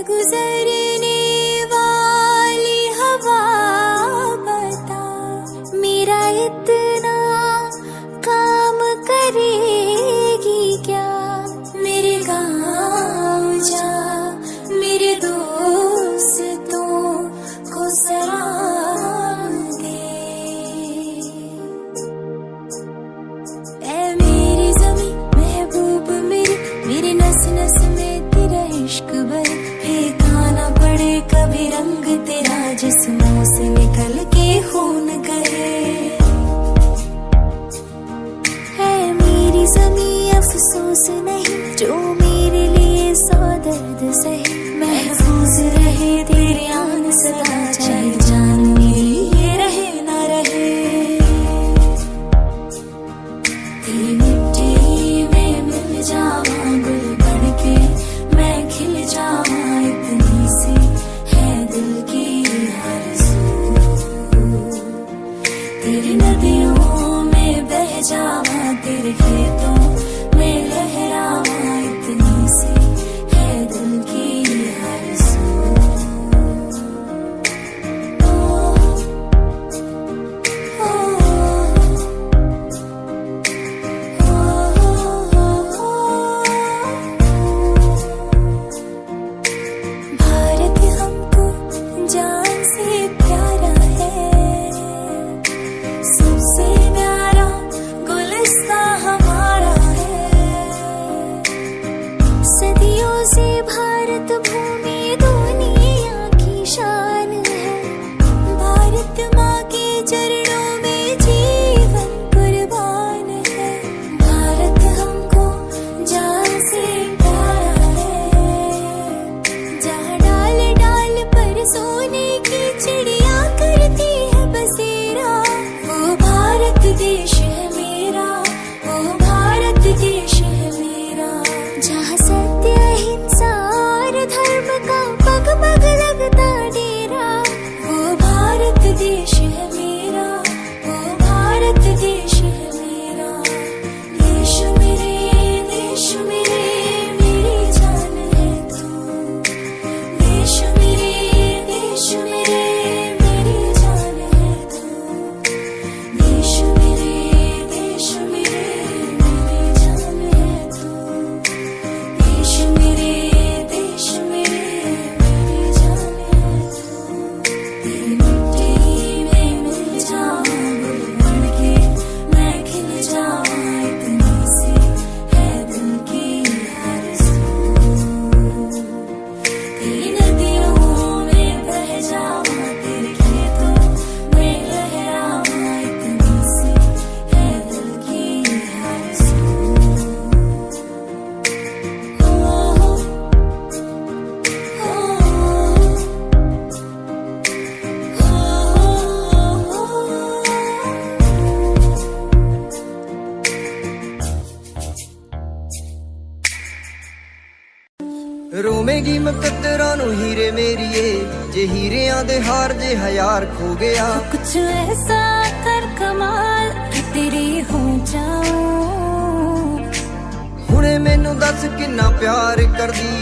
गुजरने वाली हवा बता, मेरा इतना काम करेगी क्या? मेरे गाँव जा, मेरे दोस्तों को सलाम दे। ऐ मेरी ज़मीं महबूब मेरी, मेरी नस नस में तेरा इश्क भर, फेंकाना पड़े कभी रंग तेरा जिस्मों से निकल के खून कहे। है मेरी ज़मीं अफसोस नहीं, जो मेरे लिए सौ दर्द सहे। महफूज रहे तेरे आन सदा, चाहे जान मेरी ये रहे ना रहे। तेरी मिट्टी में मिल जावा गुल बन के, मैं खिल जावा इतनी सी है दिल की आरज़ू। तेरी नदियों में बह जावा, तेरे खेतों में लहरावा इतनी सी है दिल की आरज़ू। भारत हमको जान से प्यारा है, सबसे प्यारा गुलिस्तां हमारा है। सदियों से भारत भूमि दुनिया की शान है, भारत माँ के चरणों में जीवन कुर्बान है। भारत हमको जान से प्यारा है, जहाँ डाल डाल पर सोने की चिड़िया करती है बसेरा। वो भारत देश है मेरा, वो भारत देश है मेरा, जहाँ सत्य अहिंसा और धर्म का पग पग लगता डेरा। वो भारत देश है मेरा, वो भारत देश है मेरा। देश मेरे मेरी जान है तू। देश मेरे मेरी जान है तू। देश मेरे मेरी जान है तू। देश मेरे मेरी जान है तू। तेरी मिट्टी में मिल जावा गुल बन के, मैं खिल जावा इतनी सी है दिल की आरज़ू। तेरी नदियों में बह जावा, तेरे खेतों में लहरावा इतनी सी है दिल की आरज़ू। रोवेगी मुकद्दरां नूं हीरे मेरिए, जे हीरियां दे हार जे हयार खो गया। कुछ ऐसा कर कमाल कि तेरी हो जाऊं। हुणे मैनू दस किन्ना प्यार करदी,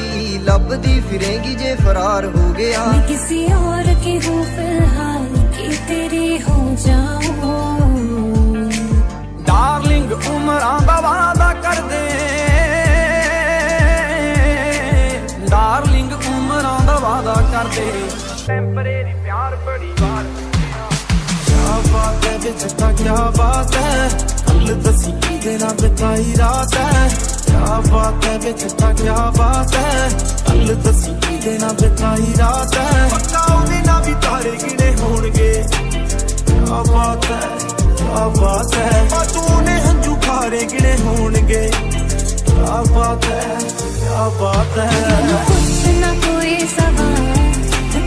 लभदी फिरेंगी जे फरार हो गया। मैं किसी और की हूँ फिलहाल कि तेरी हो जाऊं। डार्लिंग उमरां दा वादा कर दे, डार्लिंग उमरां दा वादा कर दे। टेंपरेरी प्यार बड़ी बार। क्या बात है बेचता क्या बात है, कल दसी तेरा बिताई रात है। क्या बात है बेचता क्या बात है, कल दसी तेरा बिताई रात है। पक्का उन्हें ना भी तारे गिने होणगे। क्या बात है क्या बात है, तूने हंजू खारे गिने होणगे। क्या बात है क्या बात है। कुछ ना कोई सवाल,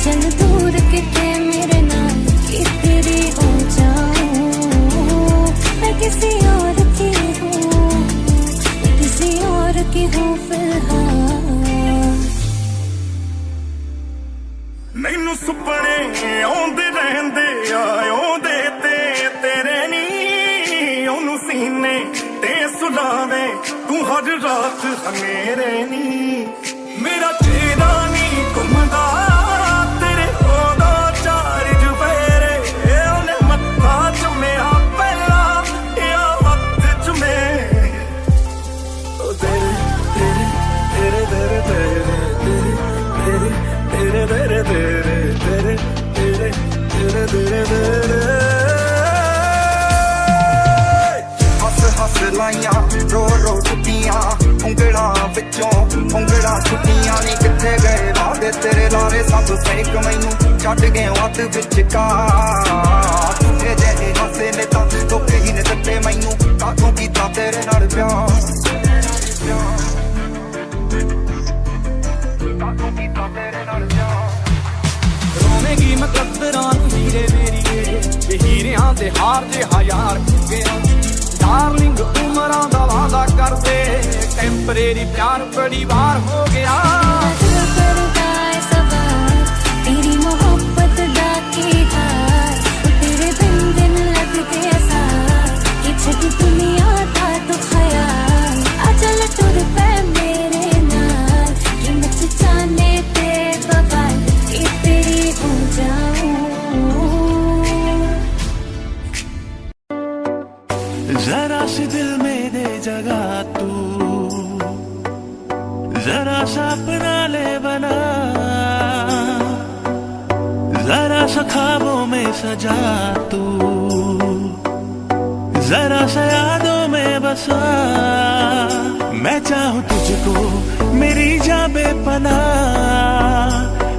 चल दूर किते मेरे नाल कि तेरी हो जाऊं। मैं किसी और की हूँ, किसी और की हूँ फिलहाल। मैनू सुपने आउंदे रहंदे आयोंदे ते तेरे नी, ओनू सीने ते सुलावे तू हर रात मेरे नी। मेरा चेहरा नहीं घुमदा तेरे होदा चार जुफेरे उन्हें मत्था चुम्या पहला या वक्त चुमे तेरे तेरे तेरे तेरे तेरे तेरे तेरे तेरे तेरे तेरे तेरे तेरे हस हस लाइया रो रो टुटियां उंगला विचों उंगला छुटियां नी किथे गए वादे तेरे लारे सब फेक मैनू छड्ड गए वत विचकार तुझे जेहे हसे ने तां धोखे ही ने दित्ते मैनू कातों कीता तेरे नाल प्यार कातों कीता तेरे नाल प्यार रोवेगी मैं कदरां हीरे मेरी ये हीरियां दे हार जे हजार गया डार्लिंग उमरां दा वादा कर दे टेंपरेरी प्यार बड़ी बार हो गया तेरी मोहब्बत दा की हार तेरे बिन दिन लगते सार कि छठी दुनिया दा तो ख्याल अचल टुर पे मेरे नाल कि मच जाने ते बवाल कि तेरी हो जाऊं जरा सी दिल में दे जगह तू जरा सा अपना ले बना जरा सा ख्वाबों में सजा तू जरा सा यादों में बसा मैं चाहूं तुझको मेरी जान बेपना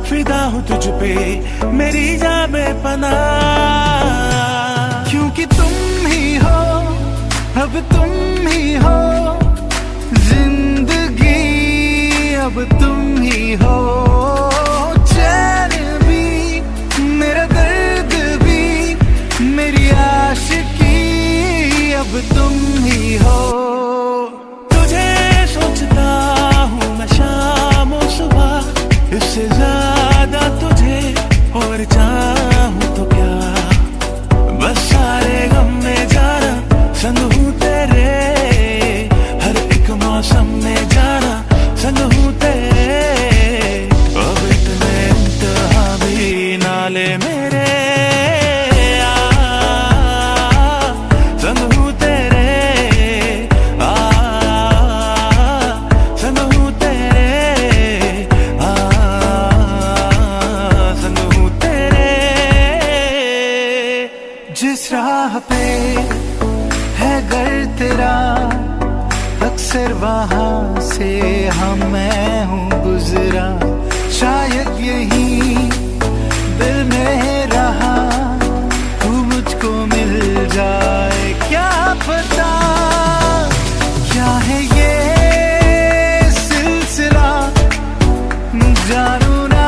फिदा हूं तुझ पे मेरी जान बेपना क्योंकि तुम ही हो अब तुम ही हो जिंदगी अब तुम ही हो चैन भी मेरा दर्द भी मेरी आशिकी अब तुम ही हो तुझे सोचता हूँ मैं शाम और सुबह इससे ज्यादा तुझे और चाहूँ तो क्या बस सारे गम में जाना संग हूँ तेरे हर एक मौसम में जाना संग हूँ तेरे अब इतने इंतहा भी ना ले मेरे संग हूँ तेरे संग हूँ तेरे संग हूँ तेरे जिस राह पे है घर तेरा अक्सर वहां से मैं हूँ गुजरा शायद यही दिल में रहा तू मुझको मिल जाए क्या पता क्या है ये सिलसिला जानू ना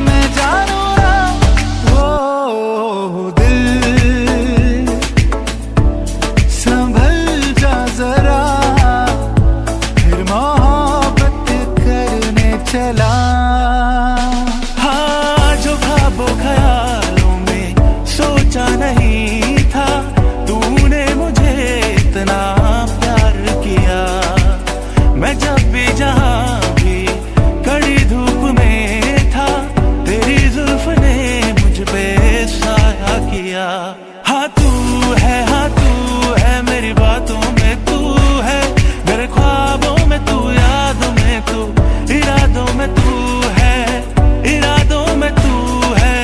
मैं जानू ना वो दिल संभल जा जरा फिर मोहब्बत करने चला हाँ जो ख्वाबों ख्यालों में सोचा नहीं था तूने मुझे इतना प्यार किया मैं जब भी जहाँ भी कड़ी धूप में था तेरी जुल्फ ने मुझ पे साया किया हाँ तू है मेरी बातों में तू है मेरे ख्वाबों में तू यादों में तू इरादों में तू है इरादों में तू है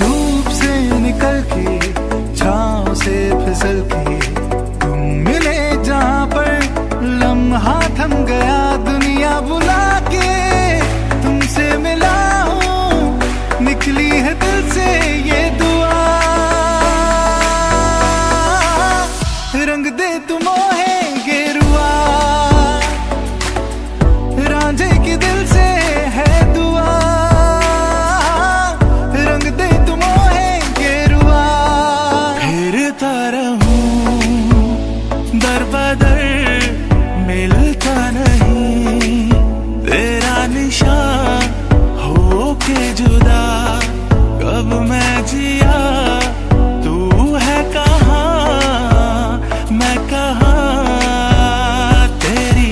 धूप से निकल के छाँव से फिसल के तुम मिले जहाँ पर लम्हा थम गया दुनिया बुला के तुमसे मिला हूँ निकली है दिल से ये दुआ रंग दे तुम है गेरुआ रांझे के दिल से है दुआ रंग दे तुम है गेरुआ फिरता रहूं दर बदर मिलता नहीं तेरा निशान हो के जुदा कब मैं जिया तू है कहाँ मैं कहाँ तेरी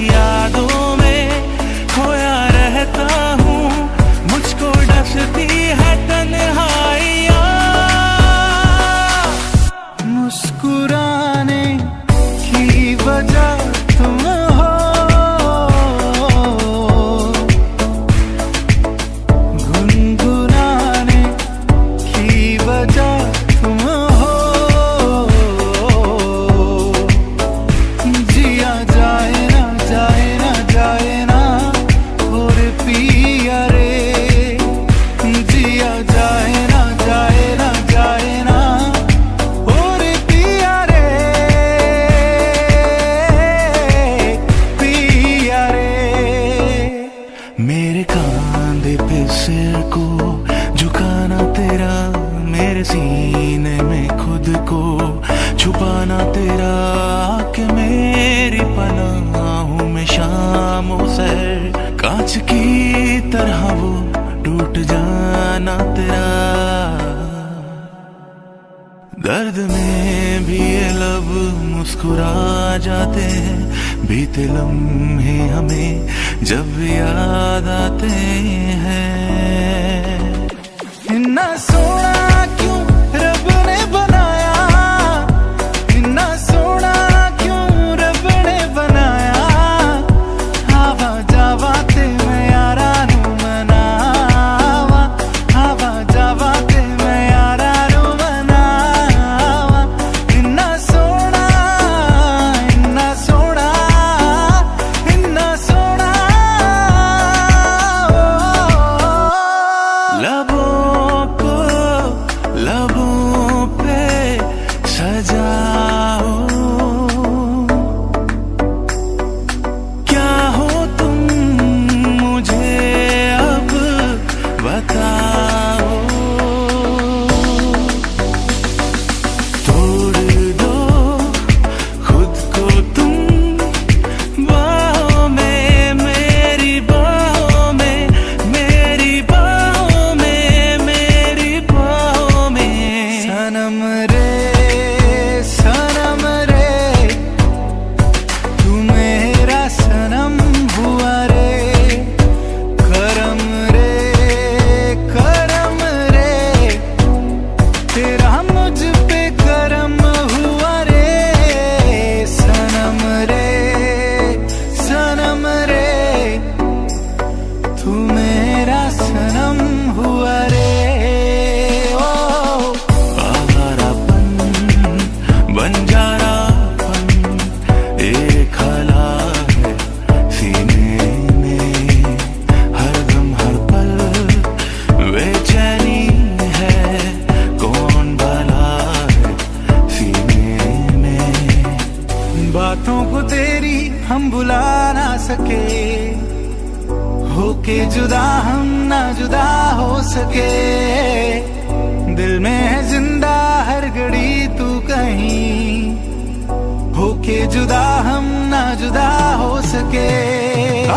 में भी ये लब मुस्कुरा जाते हैं, बीते लम्हे हमें जब याद आते हैं। इन्ना सोना क्यों रब ने बनाया, इन्ना सोना क्यों रब ने बनाया, आवा जावा ते मैं यारा नू मनावा, आवा जावा ते मैं यारा नू मनावा। इन्ना सोना, इन्ना सोना, इन्ना सोना। लबों को लबों पे सजाओ, क्या हो तुम मुझे अब बताओ। तोड़ दो खुद को तुम बाहों में, मेरी बाहों में, मेरी बाहों में, मेरी बाहों में। सनम रे सनम रे, तू मेरा सनम हुआ रे। करम रे करम रे, तेरा मुझ पे करम हुआ रे। सनम रे सनम रे, तू मेरा सनम हुआ रे। ओ आवारापन बंजारापन एक हला है सीने में, हरदम हर पल बेचैनी है, कौन भला है सीने में। बातों को तेरी हम भुला ना सके, होके जुदा हम ना जुदा हो सके। दिल में है जिंदा हर घड़ी तू कहीं, होके जुदा हम ना जुदा हो सके।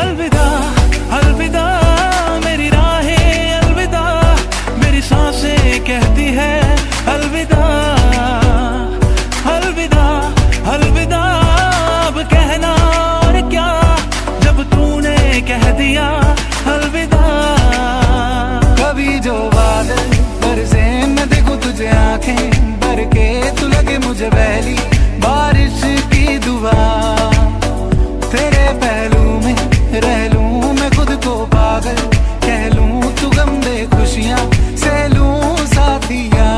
अलविदा अलविदा मेरी राहें, अलविदा मेरी सांसें कहती है अलविदा। अलविदा अलविदा अब कहना और क्या, जब तूने कह दिया अलविदा। कभी जो बादल बरसे मैं देखूं तुझे आंखें भर के, तू लगे मुझे पहली बारिश की दुआ। तेरे पहलू में रह लूं मैं खुद को पागल कह लूं, तू गम दे खुशियां से लूं साथिया।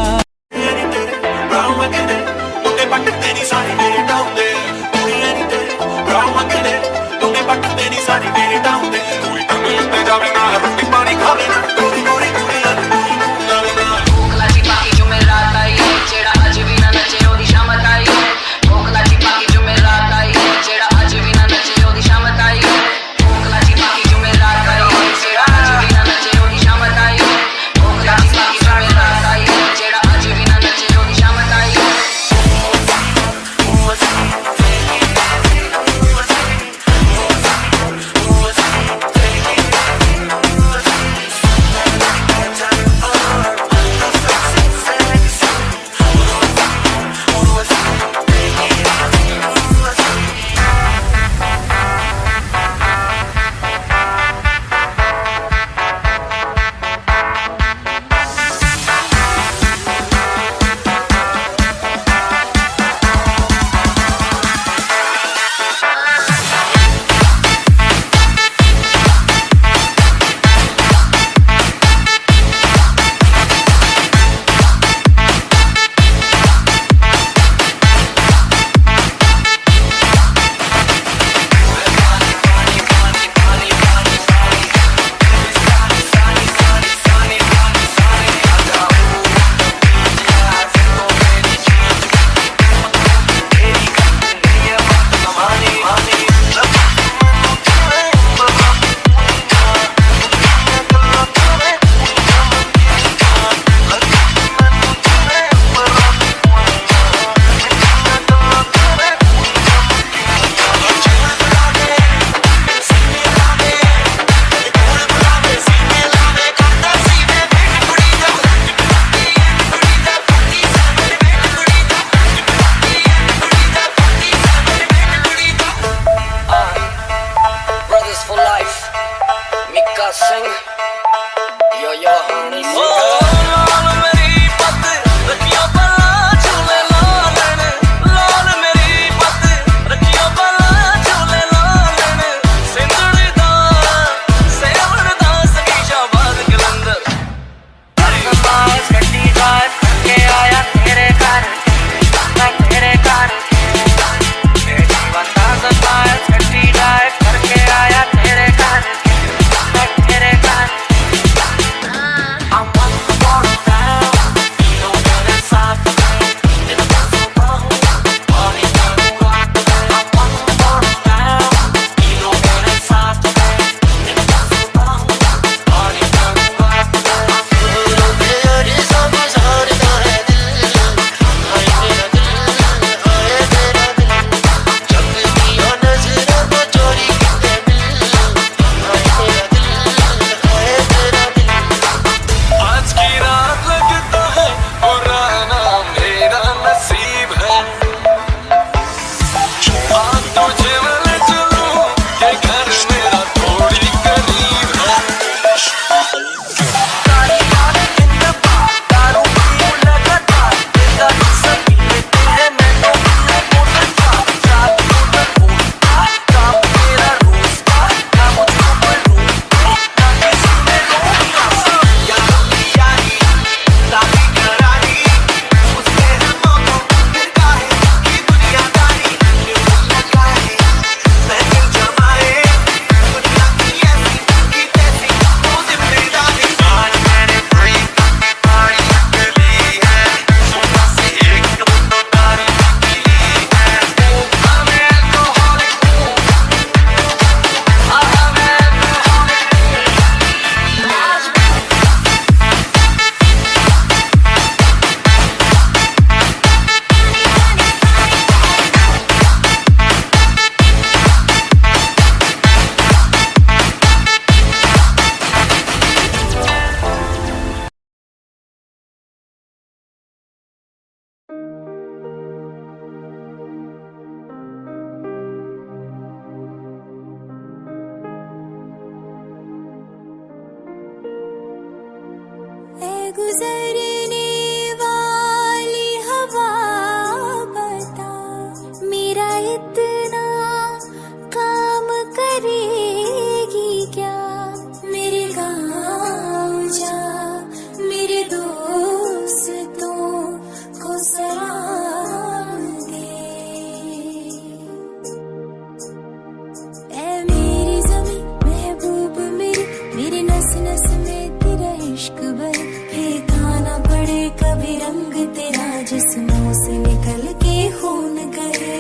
से निकल के खून कहे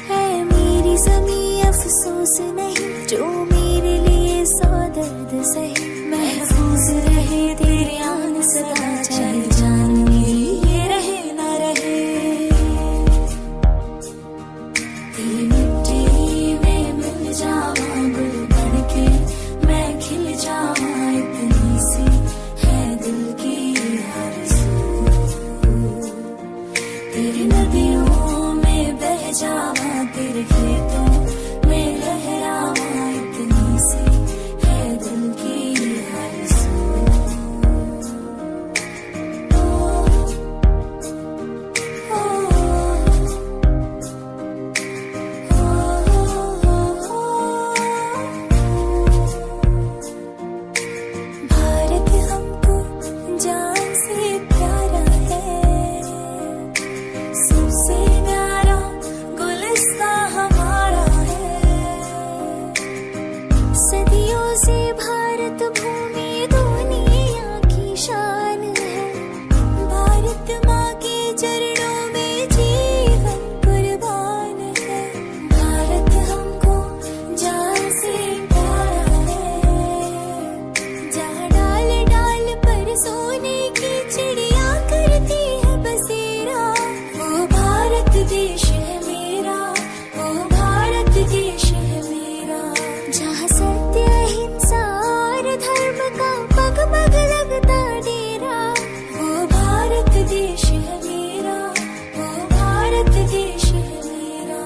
है मेरी ज़मीं अफसोस नहीं जो मेरे लिए सौ दर्द सहे महफूज रहे तेरे आन सदा चाहे जान मेरी ये रहे ना रहे तेरी मिट्टी में मिल जावा गुल बन के मैं खिल जावा इतनी सी है दिल की आरज़ू तेरी नदियों में बह जावा तेरे खेतों में लहरावा इतनी सी है दिल की आरज़ू भारत हमको जान से प्यारा है सबसे प्यारा गुलिस्तां हमारा है सदियों से भारत भूमि दुनिया की शान है भारत माँ के चरणों में जीवन कुर्बान है भारत हमको जान से प्यारा है जहाँ डाल डाल पर सोने की चिड़िया करती है बसेरा वो भारत देश है मेरा वो भारत देश है मेरा जहाँ सत्य अहिंसा और धर्म का पग पग लगता डेरा वो भारत देश है मेरा वो भारत देश है मेरा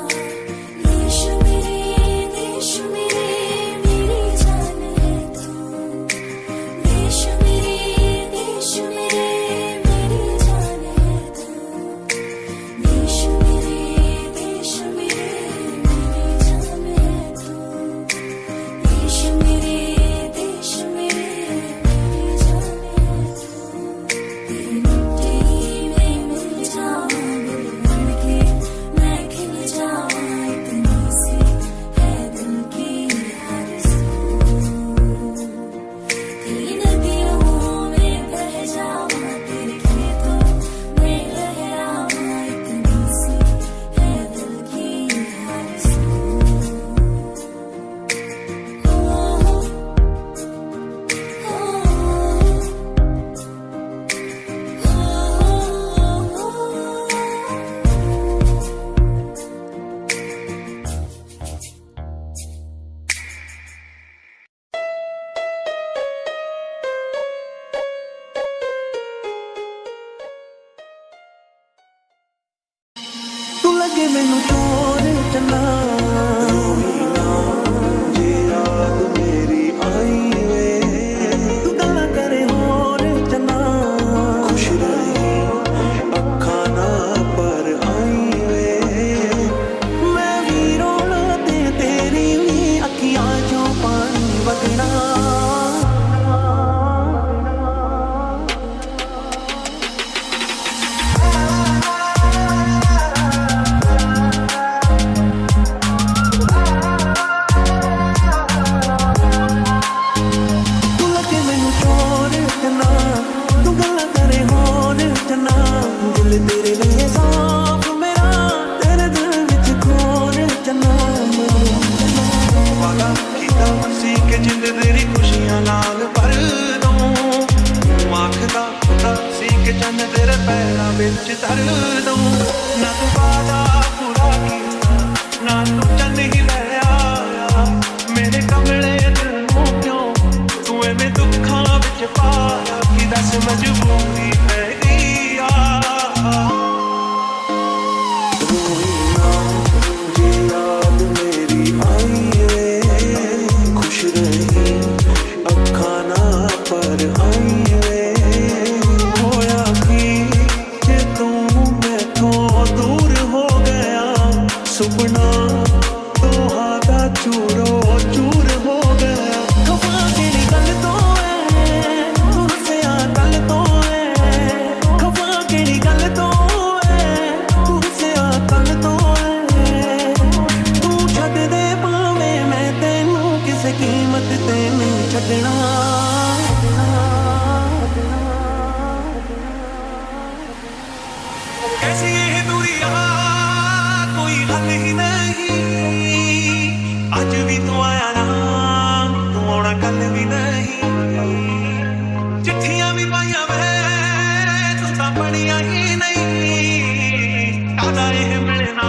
देश मेरे मेरी जान है तू देश मेरे मेरी जान है तू देश मेरे मेरी जान है तू देश मेरे मेरी जान है तू तेरी मिट्टी में मिल जावा गुल बन के मैं खिल जावा इतनी सी है दिल की आरज़ू तेरी नदियों में बह जावा तेरे खेतों में लहरावा इतनी सी है दिल की आरज़ू तू लगे मैनू चोर चन्ना जे याद मेरी आई वे तू गल्ला करे होर चन्ना खुश रही अखा ना पर आई वे मैं भी रोना ते तेरी भी अखियां चों पानी वगना तू लगे मैनू चोर चन्ना तू गल्ला करे होर चन्ना दिल तेरे लिए साफ मेरा तेरे दिल विच खोर चन्ना वादा कीता सी के जिंद तेरी खुशियां नाल भर दूं आखदा खुदा सी के चन्न तेरे पैरां विच धर दूं ना तू वादा पूरा कीता ना तू चन्न ही ले आया मेरे कमले दिल नूं क्यों तू एवें दुखां विच पाया कि दस मजबूरी है गई जे याद मेरी आई वे खुश रही अखा ना पर आई वे होया कि जे तू मैथों दूर हो गया सुपना तोहादा चूरो चूर हो गया खफा तेरी गल तो है गुस्सा गल तो है कैसी ये दूरियां कोई हल ही नहीं, आज भी तू आया ना तू आना कल भी नहीं, चिट्ठियां भी पाइया मैं तू तां पढ़िया ही नहीं, कादा ये मिलना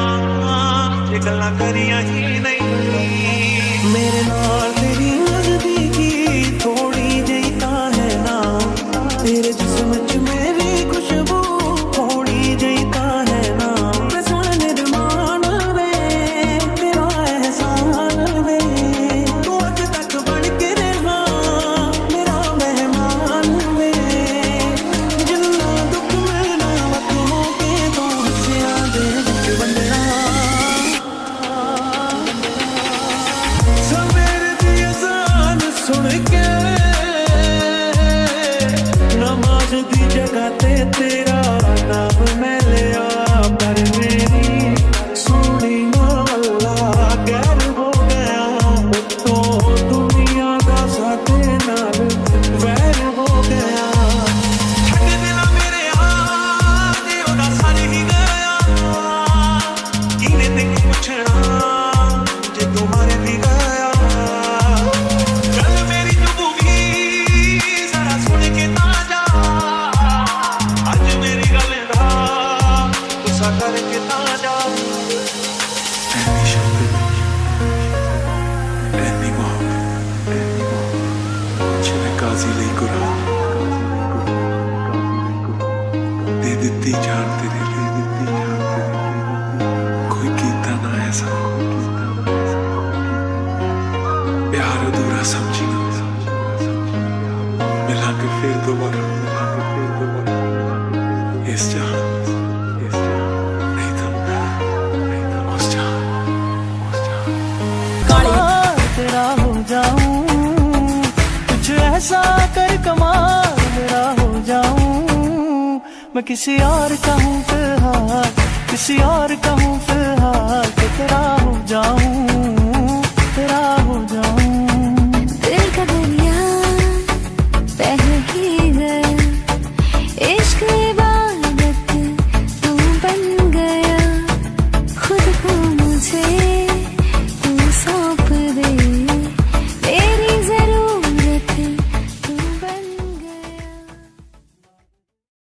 ये गल्लां करियां ही नहीं, मेरे नाल तेरी नजदीकी थोड़ी जही तां है ना, तेरे जिस्म च मेरी खुशबू थोड़ी जही तां है ना, मैं सोहणे निर्माण वे तेरा एहसान वे, तू अज तक बन के रहा मेरा मेहमान वे, जिन्ना दुख मिलना वक्त मौके तो हसिया दे विच वंडना, सवेरे दी अज़ान सुन के नमाज दी जगह ते तेरा नाम मैं लिया, पर मेरी सोनी अल्लाह गैर हो गया, तो दुनिया दा साथे नाल वैर हो गया, छड्ड देना मेरे ते ओदा सर ही गया, किने तेनू पुछना जे तू मर भी गया, गल मेरी चुभूगी जरा सुन के ना जा, अज मेरी गल दा गुस्सा करके ना जा, ऐनी शब्द ऐनी मोहब्बत जिवें काजी लई कुरान दे दित्ती जान तेरे लिए, कोई कीता ना ऐसा प्यार अधूरा समझी ना, मिलांगे फिर दोबारा इस जहां नहीं तो उस जहां काली तेरा हो जाऊं, कुछ ऐसा कर कमाल मेरा हो जाऊं, मैं किसी और का हूँ फिलहाल, किसी और का हूँ फिलहाल, कि तेरा हो जाऊं।